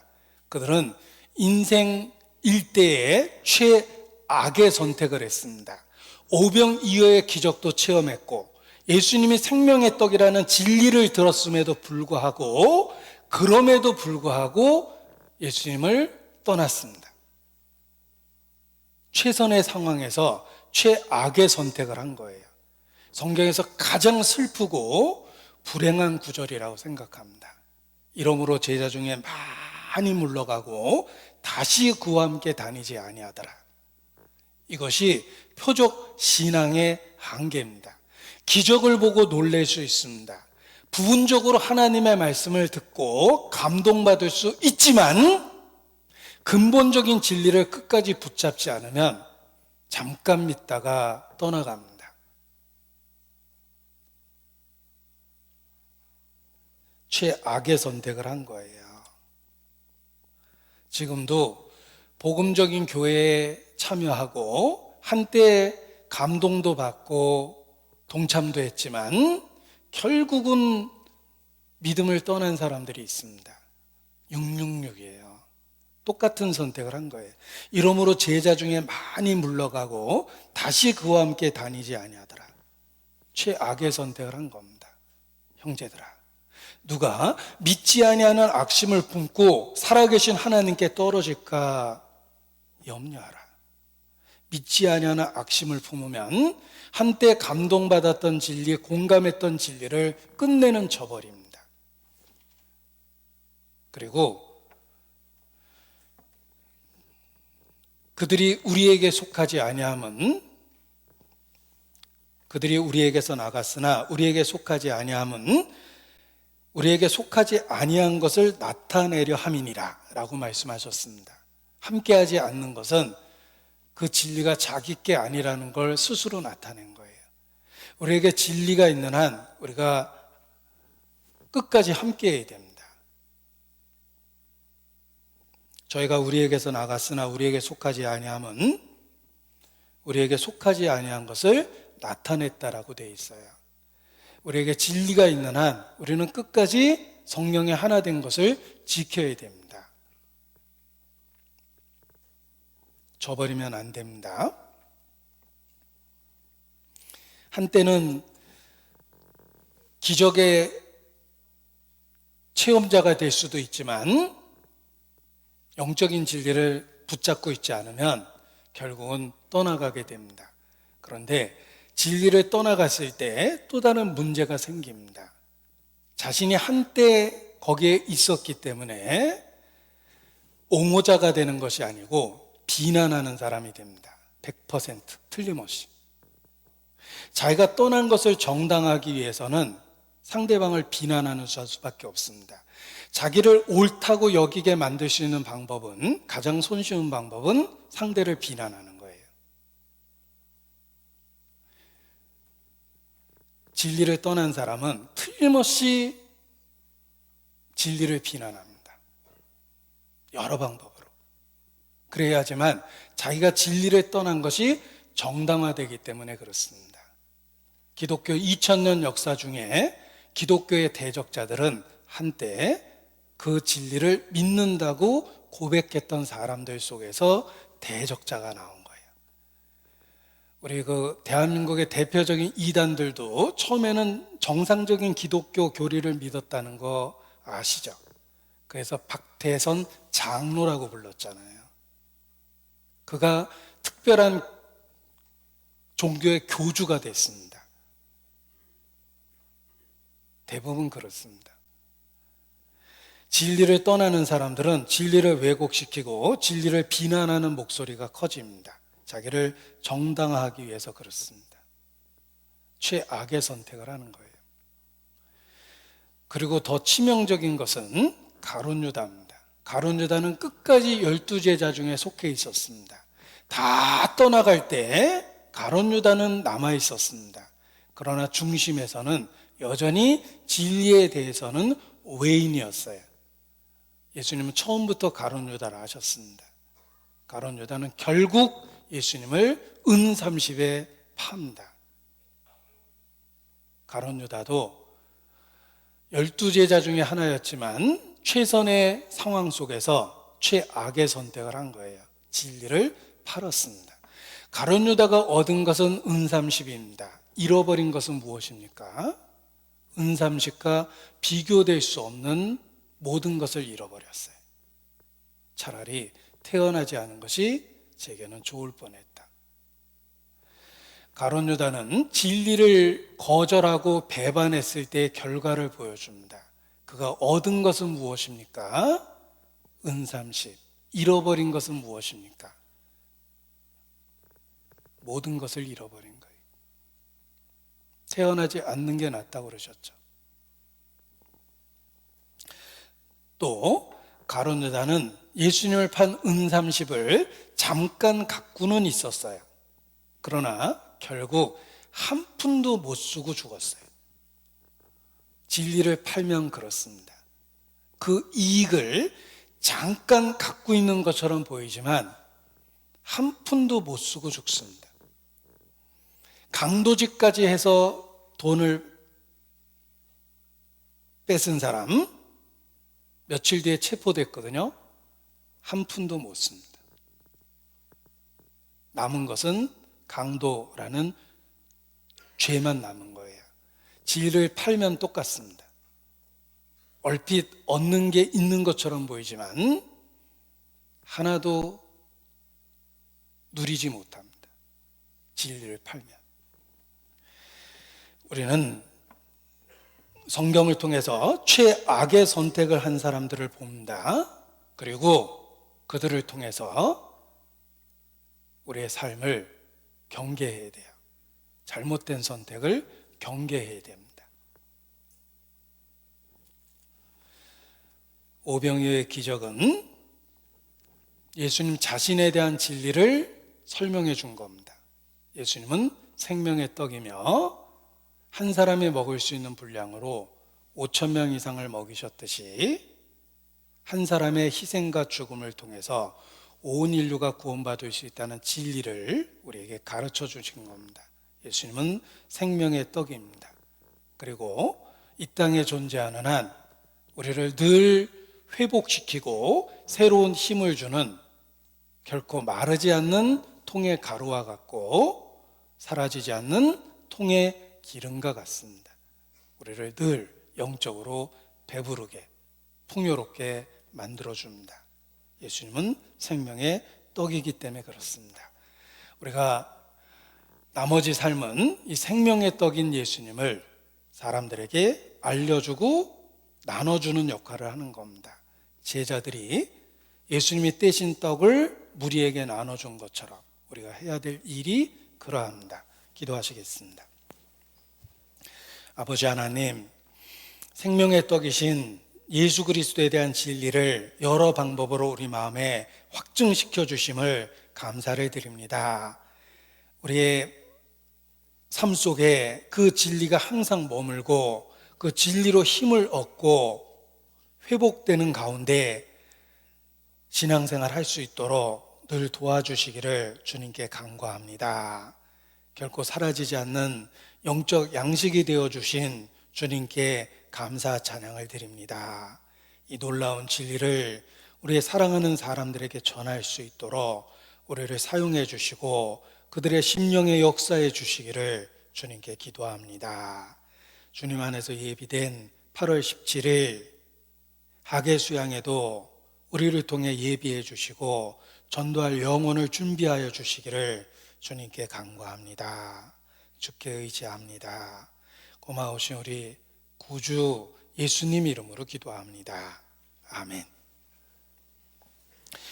그들은 인생 일대에 최악의 선택을 했습니다. 오병이어의 기적도 체험했고 예수님이 생명의 떡이라는 진리를 들었음에도 불구하고 그럼에도 불구하고 예수님을 떠났습니다. 최선의 상황에서 최악의 선택을 한 거예요. 성경에서 가장 슬프고 불행한 구절이라고 생각합니다. 이러므로 제자 중에 많이 물러가고 다시 그와 함께 다니지 아니하더라. 이것이 표적 신앙의 한계입니다. 기적을 보고 놀랄 수 있습니다. 부분적으로 하나님의 말씀을 듣고 감동받을 수 있지만 근본적인 진리를 끝까지 붙잡지 않으면 잠깐 믿다가 떠나갑니다. 최악의 선택을 한 거예요. 지금도 복음적인 교회에 참여하고 한때 감동도 받고 동참도 했지만 결국은 믿음을 떠난 사람들이 있습니다. 666이에요. 똑같은 선택을 한 거예요. 이러므로 제자 중에 많이 물러가고 다시 그와 함께 다니지 아니하더라. 최악의 선택을 한 겁니다. 형제들아, 누가 믿지 아니하는 악심을 품고 살아계신 하나님께 떨어질까 염려하라. 믿지 아니하는 악심을 품으면 한때 감동받았던 진리, 공감했던 진리를 끝내는 저버립니다. 그리고 그들이 우리에게 속하지 아니함은, 그들이 우리에게서 나갔으나 우리에게 속하지 아니함은 우리에게 속하지 아니한 것을 나타내려 함이니라 라고 말씀하셨습니다. 함께하지 않는 것은 그 진리가 자기 게 아니라는 걸 스스로 나타낸 거예요. 우리에게 진리가 있는 한 우리가 끝까지 함께해야 됩니다. 저희가 우리에게서 나갔으나 우리에게 속하지 아니함은 우리에게 속하지 아니한 것을 나타냈다라고 되어 있어요. 우리에게 진리가 있는 한 우리는 끝까지 성령의 하나 된 것을 지켜야 됩니다. 저버리면 안 됩니다. 한때는 기적의 체험자가 될 수도 있지만 영적인 진리를 붙잡고 있지 않으면 결국은 떠나가게 됩니다. 그런데 진리를 떠나갔을 때 또 다른 문제가 생깁니다. 자신이 한때 거기에 있었기 때문에 옹호자가 되는 것이 아니고 비난하는 사람이 됩니다. 100% 틀림없이. 자기가 떠난 것을 정당하기 위해서는 상대방을 비난하는 수밖에 없습니다. 자기를 옳다고 여기게 만들 수 있는 방법은, 가장 손쉬운 방법은 상대를 비난하는 거예요. 진리를 떠난 사람은 틀림없이 진리를 비난합니다. 여러 방법으로. 그래야지만 자기가 진리를 떠난 것이 정당화되기 때문에 그렇습니다. 기독교 2000년 역사 중에 기독교의 대적자들은 한때 그 진리를 믿는다고 고백했던 사람들 속에서 대적자가 나온 거예요. 우리 대한민국의 대표적인 이단들도 처음에는 정상적인 기독교 교리를 믿었다는 거 아시죠? 그래서 박태선 장로라고 불렀잖아요. 그가 특별한 종교의 교주가 됐습니다. 대부분 그렇습니다. 진리를 떠나는 사람들은 진리를 왜곡시키고 진리를 비난하는 목소리가 커집니다. 자기를 정당화하기 위해서 그렇습니다. 최악의 선택을 하는 거예요. 그리고 더 치명적인 것은 가룟 유다입니다. 가룟 유다는 끝까지 12제자 중에 속해 있었습니다. 다 떠나갈 때 가룟 유다는 남아 있었습니다. 그러나 중심에서는 여전히 진리에 대해서는 외인이었어요. 예수님은 처음부터 가룟 유다를 아셨습니다. 가룟 유다는 결국 예수님을 은 30에 팝니다. 가룟 유다도 12제자 중에 하나였지만 최선의 상황 속에서 최악의 선택을 한 거예요. 진리를 팔았습니다. 가룟 유다가 얻은 것은 은 30입니다. 잃어버린 것은 무엇입니까? 은 30과 비교될 수 없는 모든 것을 잃어버렸어요. 차라리 태어나지 않은 것이 제게는 좋을 뻔했다. 가룟 유다는 진리를 거절하고 배반했을 때의 결과를 보여줍니다. 그가 얻은 것은 무엇입니까? 은 30. 잃어버린 것은 무엇입니까? 모든 것을 잃어버린 거예요. 태어나지 않는 게 낫다고 그러셨죠. 또 가룟 유다는 예수님을 판 은 30을 잠깐 갖고는 있었어요. 그러나 결국 한 푼도 못 쓰고 죽었어요. 진리를 팔면 그렇습니다. 그 이익을 잠깐 갖고 있는 것처럼 보이지만 한 푼도 못 쓰고 죽습니다. 강도질까지 해서 돈을 뺏은 사람 며칠 뒤에 체포됐거든요. 한 푼도 못 씁니다. 남은 것은 강도라는 죄만 남은 거예요. 진리를 팔면 똑같습니다. 얼핏 얻는 게 있는 것처럼 보이지만 하나도 누리지 못합니다. 진리를 팔면. 우리는 성경을 통해서 최악의 선택을 한 사람들을 봅니다. 그리고 그들을 통해서 우리의 삶을 경계해야 돼요. 잘못된 선택을 경계해야 됩니다. 오병이어의 기적은 예수님 자신에 대한 진리를 설명해 준 겁니다. 예수님은 생명의 떡이며 한 사람이 먹을 수 있는 분량으로 5천 명 이상을 먹이셨듯이 한 사람의 희생과 죽음을 통해서 온 인류가 구원받을 수 있다는 진리를 우리에게 가르쳐 주신 겁니다. 예수님은 생명의 떡입니다. 그리고 이 땅에 존재하는 한 우리를 늘 회복시키고 새로운 힘을 주는 결코 마르지 않는 통의 가루와 같고 사라지지 않는 통의 기름과 같습니다. 우리를 늘 영적으로 배부르게 풍요롭게 만들어줍니다. 예수님은 생명의 떡이기 때문에 그렇습니다. 우리가 나머지 삶은 이 생명의 떡인 예수님을 사람들에게 알려주고 나눠주는 역할을 하는 겁니다. 제자들이 예수님이 떼신 떡을 무리에게 나눠준 것처럼 우리가 해야 될 일이 그러합니다. 기도하시겠습니다. 아버지 하나님, 생명의 떡이신 예수 그리스도에 대한 진리를 여러 방법으로 우리 마음에 확증시켜 주심을 감사를 드립니다. 우리의 삶 속에 그 진리가 항상 머물고 그 진리로 힘을 얻고 회복되는 가운데 신앙생활 할 수 있도록 늘 도와주시기를 주님께 간구합니다. 결코 사라지지 않는 영적 양식이 되어주신 주님께 감사 찬양을 드립니다. 이 놀라운 진리를 우리의 사랑하는 사람들에게 전할 수 있도록 우리를 사용해 주시고 그들의 심령에 역사해 주시기를 주님께 기도합니다. 주님 안에서 예비된 8월 17일 하계 수양에도 우리를 통해 예비해 주시고 전도할 영혼을 준비하여 주시기를 주님께 간구합니다. 주께 의지합니다. 고마우신 우리 구주 예수님 이름으로 기도합니다. 아멘.